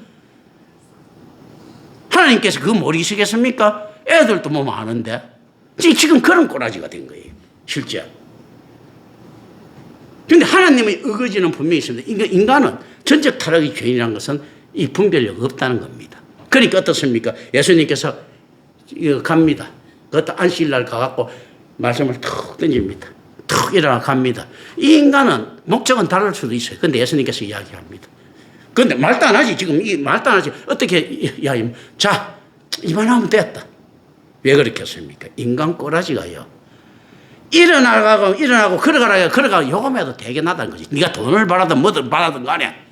하나님께서 그거 모르시겠습니까? 애들도 뭐 많은데. 지금 그런 꼬라지가 된 거예요. 실제. 그런데 하나님의 의거지는 분명히 있습니다. 인간은 전적 타락의 죄인이라는 것은 이 분별력 없다는 겁니다. 그러니까 어떻습니까? 예수님께서 이거 갑니다. 그것도 안식일날 가갖고 말씀을 툭 던집니다. 툭 일어나 갑니다. 이 인간은 목적은 다를 수도 있어요. 그런데 예수님께서 이야기합니다. 그런데 말도 안 하지. 지금 이 말도 안 하지. 어떻게 자 이만하면 됐다. 왜 그렇게 했습니까? 인간 꼬라지가요. 일어나고 걸어가고 요금해도 되게 나다는 거지. 네가 돈을 벌하든 뭐든 받아든 간에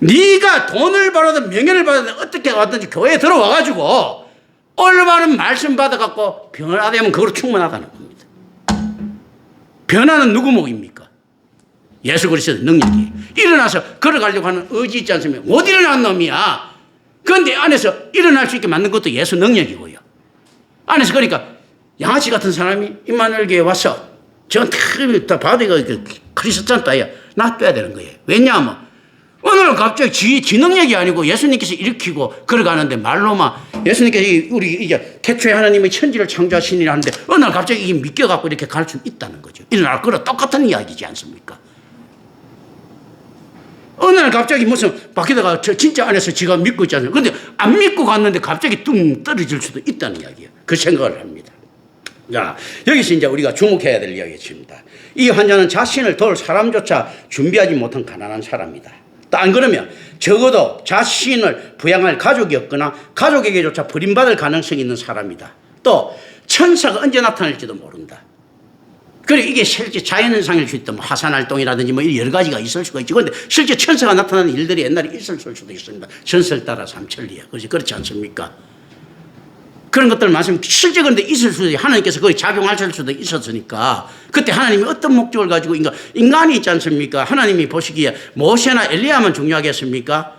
네가 돈을 벌하든 명예를 받아든 어떻게 왔든지 교회에 들어와가지고 올바른 말씀 받아갖고 변화되면 그걸로 충분하다는 겁니다. 변화는 누구 목입니까? 예수 그리스도의 능력이. 일어나서 걸어가려고 하는 의지 있지 않습니까? 못 일어난 놈이야. 그런데 안에서 일어날 수 있게 만든 것도 예수 능력이고요. 안에서 그러니까 양아치 같은 사람이 임마누엘 교회에 와서 저건 다 봐도 이거 크리스찬 따위야. 놔둬야 되는 거예요. 왜냐하면 오늘은 갑자기 지 능력이 아니고 예수님께서 일으키고 걸어가는데 말로만 예수님께서 우리 이제 태초에 하나님의 천지를 창조하시니라 하는데 어느 날 갑자기 이게 믿겨갖고 이렇게 갈 수 있다는 거죠. 일어날 거랑 똑같은 이야기지 않습니까? 어느 날 갑자기 무슨 밖에다가 진짜 안에서 지가 믿고 있지 않습니까? 그런데 안 믿고 갔는데 갑자기 뚱 떨어질 수도 있다는 이야기예요. 그 생각을 합니다. 자, 여기서 이제 우리가 주목해야 될 이야기입니다. 이 환자는 자신을 도울 사람조차 준비하지 못한 가난한 사람이다. 또 안 그러면 적어도 자신을 부양할 가족이 없거나 가족에게조차 버림받을 가능성이 있는 사람이다. 또 천사가 언제 나타날지도 모른다. 그리고 이게 실제 자연현상일 수 있다. 뭐 화산활동이라든지 뭐 여러 가지가 있을 수가 있지. 그런데 실제 천사가 나타나는 일들이 옛날에 있었을 수도 있습니다. 전설 따라 삼천리에. 그렇지 않습니까? 그런 것들 말씀 실제 그런데 있을 수도 있어요. 하나님께서 거기 작용하실 수도 있었으니까 그때 하나님이 어떤 목적을 가지고 인간이 있지 않습니까? 하나님이 보시기에 모세나 엘리야만 중요하겠습니까?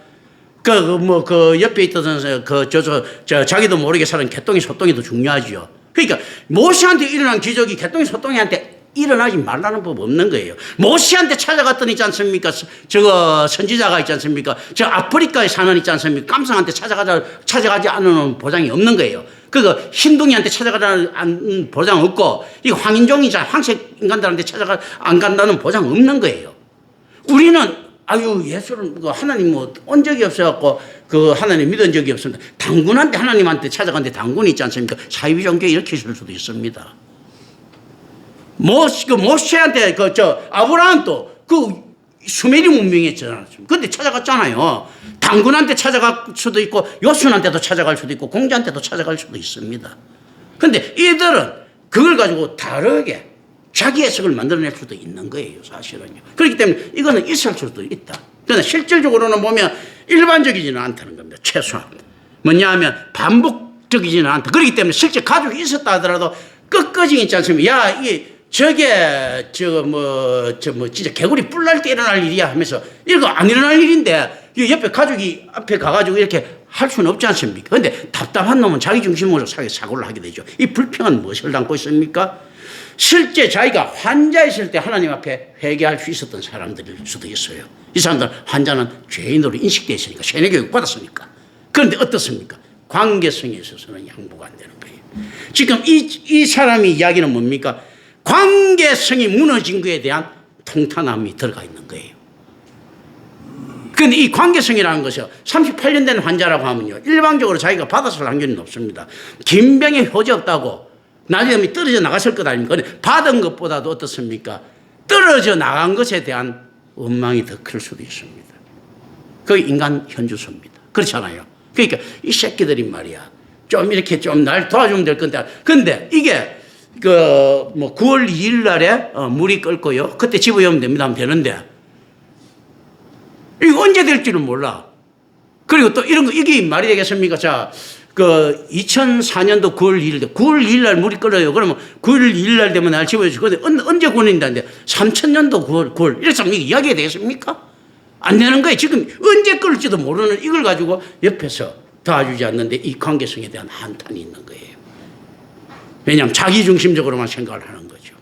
그 옆에 있던 자기도 모르게 사는 개똥이 소똥이도 중요하죠. 그러니까 모세한테 일어난 기적이 개똥이 소똥이한테 일어나지 말라는 법 없는 거예요. 모세한테 찾아갔더니 있지 않습니까? 저거 선지자가 있지 않습니까? 저 아프리카에 사는 있지 않습니까? 깜상한테 찾아가지 않는 보장이 없는 거예요. 그거 흰둥이한테 찾아가자는 보장 없고 이거 황인종이자 황색 인간들한테 안 간다는 보장 없는 거예요. 우리는 예수를 하나님 온 적이 없어갖고 그 하나님 믿은 적이 없습니다. 당군한테 하나님한테 찾아갔는데 당군이 있지 않습니까? 사이비 종교 이렇게 있을 수도 있습니다. 모세한테 아브라함도 수메리 문명이었잖아요. 근데 찾아갔잖아요. 당군한테 찾아갈 수도 있고 요순한테도 찾아갈 수도 있고 공자한테도 찾아갈 수도 있습니다. 근데 이들은 그걸 가지고 다르게 자기 해석을 만들어낼 수도 있는 거예요, 사실은요. 그렇기 때문에 이거는 있을 수도 있다. 그러나 실질적으로는 보면 일반적이지는 않다는 겁니다. 최소한. 뭐냐 하면 반복적이지는 않다. 그렇기 때문에 실제 가족이 있었다 하더라도 끝까지 있지 않습니까? 저게 진짜 개구리 뿔 날 때 일어날 일이야 하면서 이거 안 일어날 일인데 옆에 가족이 앞에 가가지고 이렇게 할 수는 없지 않습니까? 그런데 답답한 놈은 자기 중심으로 사고를 하게 되죠. 이 불평은 무엇을 담고 있습니까? 실제 자기가 환자였을 때 하나님 앞에 회개할 수 있었던 사람들일 수도 있어요. 이 사람들은 환자는 죄인으로 인식되어 있으니까 세뇌교육 받았으니까. 그런데 어떻습니까? 관계성에 있어서는 양보가 안 되는 거예요. 지금 이 사람이 이야기는 뭡니까? 관계성이 무너진 것에 대한 통탄함이 들어가 있는 거예요. 근데 이 관계성이라는 것이 38년 된 환자라고 하면요, 일반적으로 자기가 받았을 확률이 높습니다. 긴 병에 효지 없다고 나중에 떨어져 나갔을 것 아닙니까? 받은 것보다도 어떻습니까? 떨어져 나간 것에 대한 원망이 더 클 수도 있습니다. 그게 인간 현주소입니다. 그렇잖아요. 그러니까 이 새끼들이 말이야, 좀 이렇게 좀 날 도와주면 될 건데, 근데 이게 9월 2일 날에 물이 끓고요, 그때 집에 오면 됩니다 하면 되는데, 이거 언제 될지는 몰라. 그리고 또 이런 거, 이게 말이 되겠습니까? 자, 2004년도 9월 2일 날 물이 끓어요. 그러면 9월 2일 날 되면 날 집어주지. 근데 언제 구원인다는데 3000년도 9월. 이래서 이게 이야기가 되겠습니까? 안 되는 거예요. 지금 언제 끓을지도 모르는 이걸 가지고 옆에서 도와주지 않는데 이 관계성에 대한 한탄이 있는 거예요. 왜냐하면 자기중심적으로만 생각을 하는 거죠.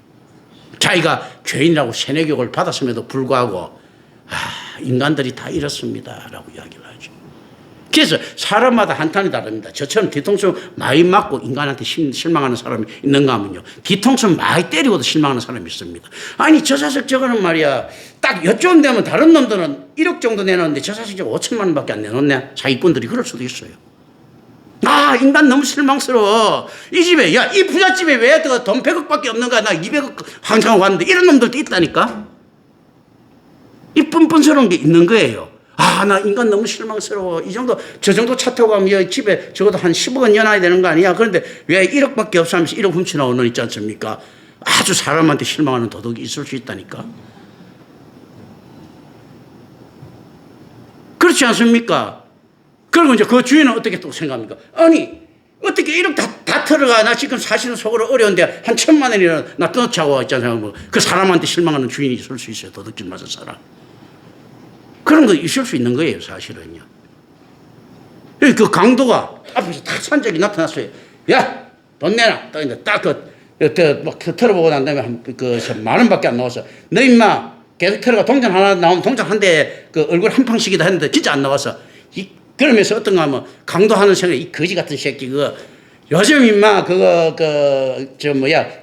자기가 죄인이라고 세뇌교육을 받았음에도 불구하고 인간들이 다 이렇습니다 라고 이야기를 하죠. 그래서 사람마다 한탄이 다릅니다. 저처럼 뒤통수 많이 맞고 인간한테 실망하는 사람이 있는가 하면요, 뒤통수 많이 때리고도 실망하는 사람이 있습니다. 아니 저 자식 저거는 말이야, 딱 요쯤 되면 다른 놈들은 1억 정도 내놓는데 저 자식 저거 5천만 원밖에 안 내놓네. 사기꾼들이 그럴 수도 있어요. 인간 너무 실망스러워. 이 집에, 야, 이 부잣집에 왜 돈 100억밖에 없는가? 나 200억 항상 왔는데 이런 놈들도 있다니까? 이 뻔뻔스러운 게 있는 거예요. 나 인간 너무 실망스러워. 저 정도 차 타고 가면 집에 적어도 한 10억은 내놔야 되는 거 아니야? 그런데 왜 1억밖에 없어 하면서 1억 훔쳐나오는 놈 있지 않습니까? 아주 사람한테 실망하는 도덕이 있을 수 있다니까? 그렇지 않습니까? 그리고 이제 그 주인은 어떻게 또 생각합니까? 아니, 어떻게 1억 다 털어가? 나 지금 사실은 속으로 어려운데 한 1000만 원이나 나 떠나자고 있잖아요. 그 사람한테 실망하는 주인이 있을 수 있어요. 도둑질 맞은 사람. 그런 거 있을 수 있는 거예요, 사실은요. 그 강도가 앞에서 딱 산적이 나타났어요. 야, 돈 내놔. 딱 막 털어보고 난 다음에 만 원밖에 안 나왔어. 너 임마 계속 털어가 동전 하나 나오면 동전 한 대에 얼굴 한 방씩이다 했는데 진짜 안 나왔어. 그러면서 어떤가 하면 강도 하는 생각, 이 거지 같은 새끼 요즘 임마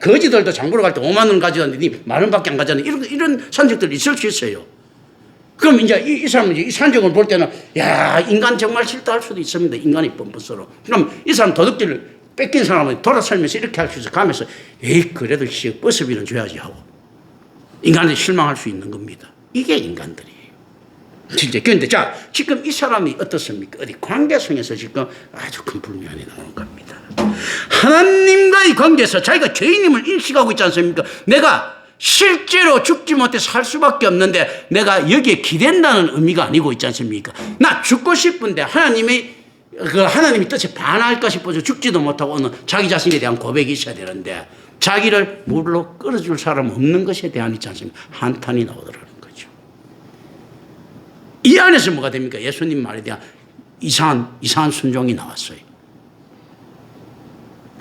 거지들도 장보러 갈 때 5만 원 가져갔는데 니 만 원밖에 안 가져갔는데 이런 산적들이 있을 수 있어요. 그럼 이제 이 사람은 이 산적을 볼 때는, 야, 인간 정말 싫다 할 수도 있습니다. 인간이 뻔뻔스러워. 그럼 이 사람 도둑질을 뺏긴 사람은 돌아설면서 이렇게 할 수 있어. 가면서, 그래도 버스비는 줘야지 하고. 인간한테 실망할 수 있는 겁니다. 이게 인간들이에요. 진짜. 그런데 자, 지금 이 사람이 어떻습니까? 어디 관계성에서 지금 아주 큰 불면이 나오는 겁니다. 하나님과의 관계에서 자기가 죄인임을 인식하고 있지 않습니까? 내가 실제로 죽지 못해 살 수밖에 없는데 내가 여기에 기댄다는 의미가 아니고 있지 않습니까? 나 죽고 싶은데 하나님이 뜻에 반할까 싶어서 죽지도 못하고 오늘 자기 자신에 대한 고백이 있어야 되는데 자기를 물로 끌어줄 사람 없는 것에 대한 있지 않습니까? 한탄이 나오더라는 거죠. 이 안에서 뭐가 됩니까? 예수님 말에 대한 이상한 순종이 나왔어요.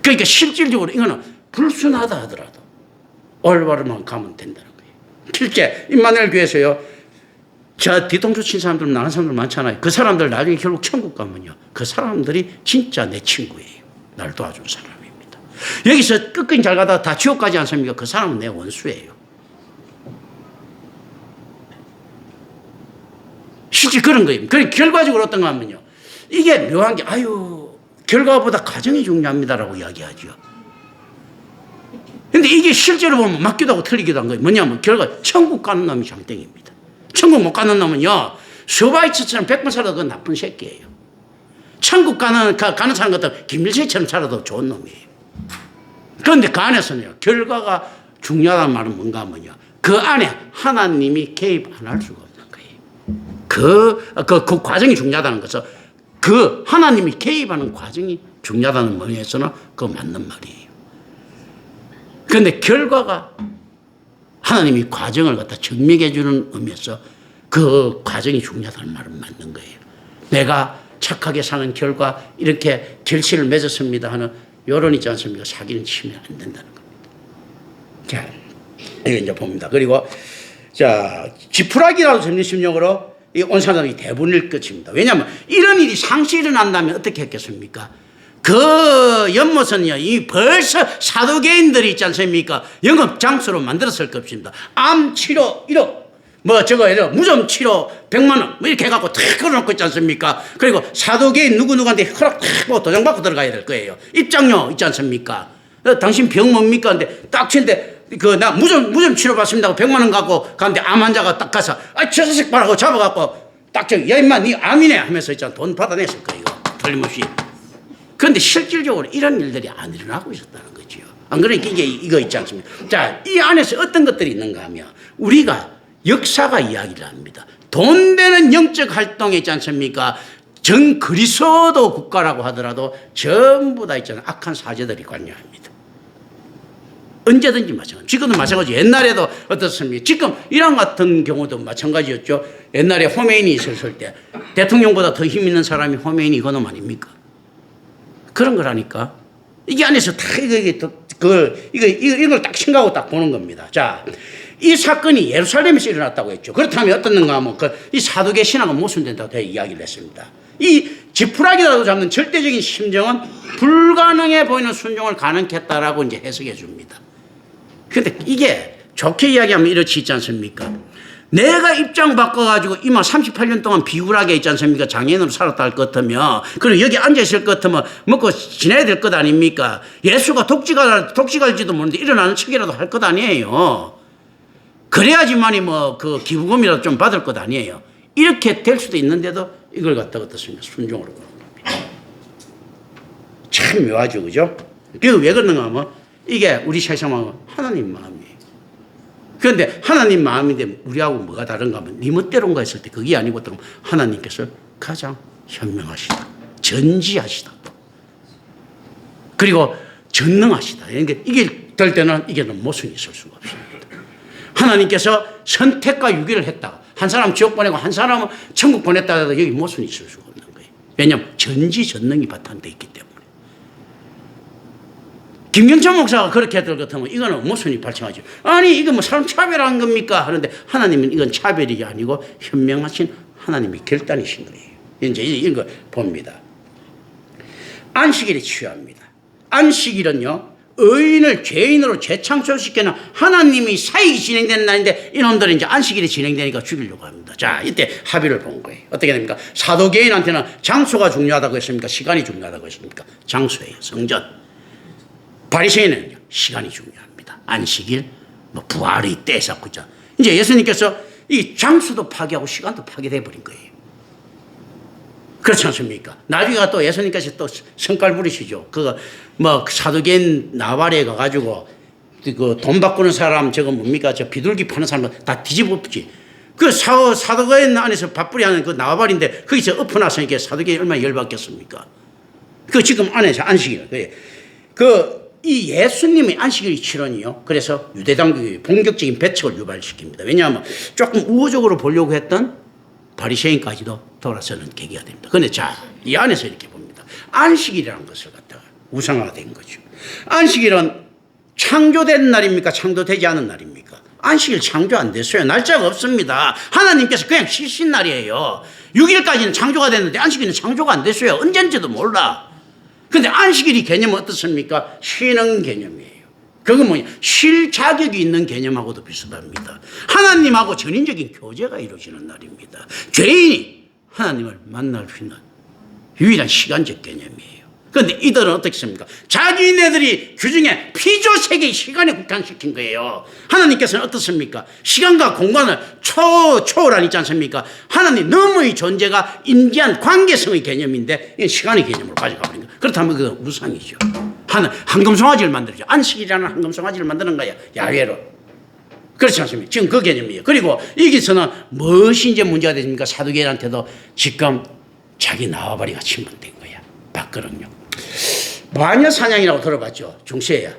그러니까 실질적으로 이거는 불순하다 하더라도 올바르만 가면 된다는 거예요. 실제 임마누엘 교회에서요, 저 뒤통수 친 사람들 나간 사람들 많잖아요. 그 사람들 나중에 결국 천국 가면요, 그 사람들이 진짜 내 친구예요. 날 도와준 사람입니다. 여기서 끝까지 잘 가다가 다 지옥 가지 않습니까? 그 사람은 내 원수예요. 실제 그런 거예요. 그래 결과적으로 어떤가 하면요, 이게 묘한 게 결과보다 과정이 중요합니다라고 이야기하죠. 근데 이게 실제로 보면 맞기도 하고 틀리기도 한 거예요. 뭐냐면 천국 가는 놈이 장땡입니다. 천국 못 가는 놈은요, 슈바이처처럼 100번 살아도 그건 나쁜 새끼예요. 천국 가는 사람 같은 김일성처럼 살아도 좋은 놈이에요. 그런데 그 안에서는요, 결과가 중요하다는 말은 뭔가 하면요, 그 안에 하나님이 개입 안 할 수가 없는 거예요. 그 과정이 중요하다는 것은 그 하나님이 개입하는 과정이 중요하다는 의미에서는 그거 맞는 말이에요. 그런데 결과가 하나님이 과정을 갖다 증명해 주는 의미에서 그 과정이 중요하다는 말은 맞는 거예요. 내가 착하게 사는 결과 이렇게 결실을 맺었습니다 하는 요런 있지 않습니까? 사기는 치면 안 된다는 겁니다. 자, 이거 이제 봅니다. 그리고 자, 지푸라기라도 잡는 심령으로 이 온 사람이 대부분일 것입니다. 왜냐하면 이런 일이 상시 일어난다면 어떻게 했겠습니까? 그 연못은요, 이 벌써 사도계인들이 있지 않습니까? 영업 장소로 만들었을 것입니다. 암 치료 1억, 뭐 저거 무좀 치료 100만 원 뭐 이렇게 해갖고 탁 걸어놓고 있지 않습니까? 그리고 사도계인 누구누구한테 허락 탁 하고 도장 받고 들어가야 될 거예요. 입장료 있지 않습니까? 당신 병 뭡니까? 근데 딱 치는데 나 무좀 치료 받습니다 하고 100만 원 갖고 가는데 암 환자가 딱 가서 저 자식 봐라고 잡아갖고 딱 야 임마 니 암이네 하면서 있잖아 돈 받아냈을 거예요. 틀림없이. 그런데 실질적으로 이런 일들이 안 일어나고 있었다는 거죠. 안 그러니까 이거 있지 않습니까? 자, 이 안에서 어떤 것들이 있는가 하면 우리가 역사가 이야기를 합니다. 돈 되는 영적 활동이 있지 않습니까? 전 그리스도 국가라고 하더라도 전부 다 있잖아요. 악한 사제들이 관여합니다. 언제든지 마찬가지. 지금도 마찬가지. 옛날에도 어떻습니까? 지금 이란 같은 경우도 마찬가지였죠. 옛날에 호메인이 있었을 때 대통령보다 더 힘 있는 사람이 호메인이 이거는 아닙니까? 그런 거라니까. 이게 안에서 다 이걸 딱 생각하고 딱 보는 겁니다. 자, 이 사건이 예루살렘에서 일어났다고 했죠. 그렇다면 어떻는가 하면 이 사두개 신앙은 모순된다고 이야기를 했습니다. 이 지푸라기라도 잡는 절대적인 심정은 불가능해 보이는 순종을 가능케 했다라고 이제 해석해 줍니다. 근데 이게 좋게 이야기하면 이렇지 있지 않습니까? 내가 입장 바꿔가지고 이마 38년 동안 비굴하게 있지 않습니까? 장애인으로 살았다 할 것 같으면, 그리고 여기 앉아있을 것 같으면 먹고 지내야 될 것 아닙니까? 예수가 독직할지도 모르는데 일어나는 척이라도 할 것 아니에요. 그래야지만이 그 기부금이라도 좀 받을 것 아니에요. 이렇게 될 수도 있는데도 이걸 갖다가 어떻습니까? 순종으로 그런 겁니다. 참 묘하죠, 그죠? 그리고 왜 그런가 하면 이게 우리 세상은 하나님 마음이에요. 그런데 하나님 마음인데 우리하고 뭐가 다른가 하면 네 멋대로인가 했을 때 그게 아니고 하나님께서 가장 현명하시다. 전지하시다. 그리고 전능하시다. 그러니까 이게 될 때는 이게는 모순이 있을 수가 없습니다. 하나님께서 선택과 유기를 했다. 한 사람 지옥 보내고 한 사람은 천국 보냈다 해도 여기 모순이 있을 수가 없는 거예요. 왜냐하면 전지전능이 바탕되어 있기 때문에. 김경찬 목사가 그렇게 했을 것 같으면 이거는 모순이 발생하죠. 아니 이거 뭐 사람 차별한 겁니까? 하는데 하나님은 이건 차별이 아니고 현명하신 하나님의 결단이신 거예요. 이제 이런 걸 봅니다. 안식일이 취합니다. 안식일은요, 의인을 죄인으로 재창조시키는 하나님이 사익이 진행되는 날인데 이놈들은 이제 안식일이 진행되니까 죽이려고 합니다. 자, 이때 합의를 본 거예요. 어떻게 됩니까? 사도개인한테는 장소가 중요하다고 했습니까? 시간이 중요하다고 했습니까? 장소예요. 성전. 바리새인은 시간이 중요합니다. 안식일, 부활의 때 쌓고 있죠. 이제 예수님께서 이 장소도 파괴하고 시간도 파괴돼 버린 거예요. 그렇지 않습니까? 나중에 또 예수님께서 또 성깔 부리시죠. 사두개인 나발에 가가지고 돈 바꾸는 사람 저거 뭡니까? 저 비둘기 파는 사람 다 뒤집어엎지. 사두개인 안에서 밥벌이 하는 그 나발인데 거기서 엎어놨으니까 사두개인 얼마나 열받겠습니까? 지금 안에서 안식일. 이 예수님의 안식일 실현이요. 그래서 유대당국이 본격적인 배척을 유발시킵니다. 왜냐하면 조금 우호적으로 보려고 했던 바리새인까지도 돌아서는 계기가 됩니다. 그런데 자, 이 안에서 이렇게 봅니다. 안식일이라는 것을 갖다가 우상화된 거죠. 안식일은 창조된 날입니까? 창조되지 않은 날입니까? 안식일 창조 안 됐어요. 날짜가 없습니다. 하나님께서 그냥 쉬신 날이에요. 6일까지는 창조가 됐는데 안식일은 창조가 안 됐어요. 언젠지도 몰라. 근데 안식일이 개념은 어떻습니까? 쉬는 개념이에요. 그건 뭐냐? 쉴 자격이 있는 개념하고도 비슷합니다. 하나님하고 전인적인 교제가 이루어지는 날입니다. 죄인이 하나님을 만날 수 있는 유일한 시간적 개념이에요. 그런데 이들은 어떻습니까? 자기네들이 규정에 피조세계의 시간에 국한시킨 거예요. 하나님께서는 어떻습니까? 시간과 공간을 초월하지 않습니까? 하나님 너머의 존재가 인지한 관계성의 개념인데 이건 시간의 개념으로 가져가 버린 거예요. 그렇다면 그건 우상이죠. 황금송아지를 만들죠. 안식이라는 황금송아지를 만드는 거야. 야외로. 그렇지 않습니까? 지금 그 개념이에요. 그리고 여기서는 무엇이 이제 문제가 되십니까? 사두개인한테도 지금 자기 나와바리가 침범된 거야. 밖으로요. 마녀 사냥이라고 들어봤죠. 중세야.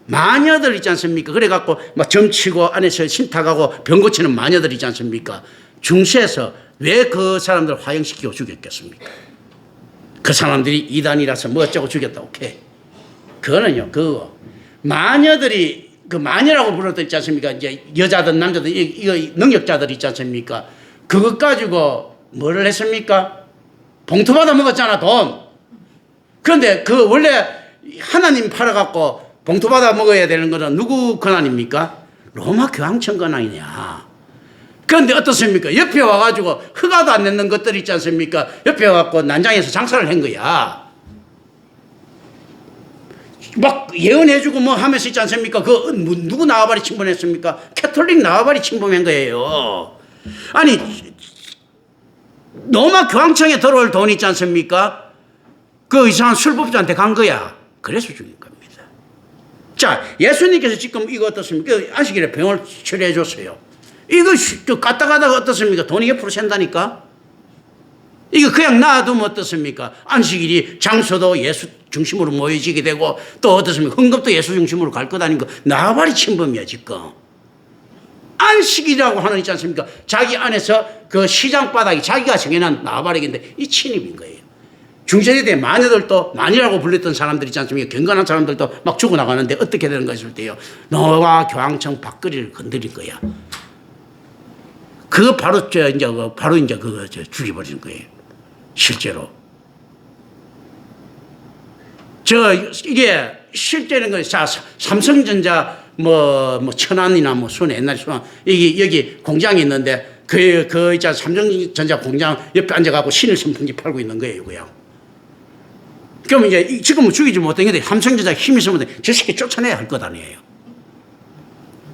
마녀들 있지 않습니까? 그래갖고 막 점치고 안에서 신탁하고 병 고치는 마녀들 있지 않습니까? 중세에서 왜 그 사람들 화형시키고 죽였겠습니까? 그 사람들이 이단이라서 뭐 어쩌고 죽였다. 오케이. 그거는요, 마녀들이, 마녀라고 불렀던 있지 않습니까? 이제 여자든 남자든, 이거 능력자들 있지 않습니까? 그것 가지고 뭐를 했습니까? 봉투 받아 먹었잖아, 돈. 그런데 원래 하나님 팔아갖고 봉투 받아 먹어야 되는 거는 누구 권한입니까? 로마 교황청 권한이냐. 그런데 어떻습니까? 옆에 와가지고 허가도 안 내는 것들 있지 않습니까? 옆에 와갖고 난장에서 장사를 한 거야. 막 예언해주고 뭐 하면서 있지 않습니까? 누구 나와바리 침범했습니까? 캐톨릭 나와바리 침범한 거예요. 아니, 로마 교황청에 들어올 돈 있지 않습니까? 그 이상한 술법자한테 간 거야. 그래서 죽인 겁니다. 자, 예수님께서 지금 이거 어떻습니까? 안식일에 병을 치료해 줬어요. 이거 갔다 가다가 어떻습니까? 돈이 옆으로 샌다니까? 이거 그냥 놔두면 어떻습니까? 안식일이 장소도 예수 중심으로 모여지게 되고 또 어떻습니까? 헌금도 예수 중심으로 갈 것 아닌 거 나발이 침범이야 지금. 안식이라고 하는 있지 않습니까? 자기 안에서 그 시장 바닥이 자기가 정해놓은 나발이긴데 이 침입인 거예요. 중세시대 마녀들도 마녀라고 불렸던 사람들 있지 않습니까? 경건한 사람들도 막 죽어나가는데 어떻게 되는 거 있을 때요. 너와 교황청 밥거리를 건드린 거야. 그거 바로 그거 죽여버리는 거예요. 실제로. 이게 실제는 거, 삼성전자 천안이나 순 옛날 순안, 여기 공장이 있는데 있잖아. 삼성전자 공장 옆에 앉아가고 신일 선풍기 팔고 있는 거예요, 그냥. 그럼 이제 지금은 죽이지 못했는데 삼성전자 힘이 있으면 저 새끼 쫓아내야 할 것 아니에요.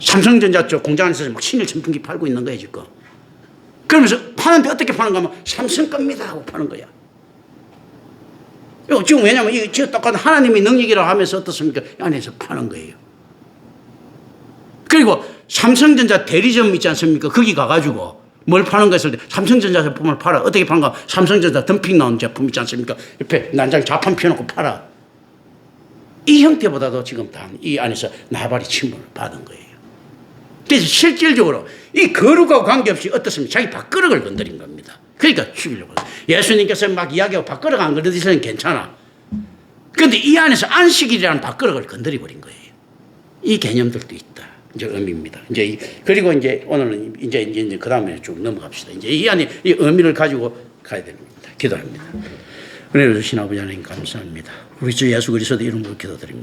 삼성전자 저 공장 안에서 막 신일 선풍기 팔고 있는 거예요, 지금. 그러면서 파는데 어떻게 파는가 하면 삼성 겁니다 하고 파는 거야. 이거 지금 왜냐면 이거 똑같은 하나님의 능력이라고 하면서 어떻습니까? 안에서 파는 거예요. 그리고 삼성전자 대리점 있지 않습니까? 거기 가가지고 뭘 파는 거 했을 때 삼성전자 제품을 팔아. 어떻게 파는가? 삼성전자 덤핑 나온 제품 있지 않습니까? 옆에 난장 자판 펴놓고 팔아. 이 형태보다도 지금 다 이 안에서 나발이 침범을 받은 거예요. 그래서 실질적으로 이 거룩하고 관계없이 어떻습니까? 자기 밥그릇을 건드린 겁니다. 그러니까 죽이려고. 예수님께서 막 이야기하고 밥그릇 안 건드리서는 괜찮아. 그런데 이 안에서 안식일이라는 밥그릇을 건드려버린 거예요. 이 개념들도 있다. 이제 의미입니다. 그리고 오늘은 이제 그 다음에 쭉 넘어갑시다. 이제 이 안에 이 의미를 가지고 가야 됩니다. 기도합니다. 은혜를 주신 아버지 하나님 감사합니다. 우리 주 예수 그리스도 이름으로 기도드립니다.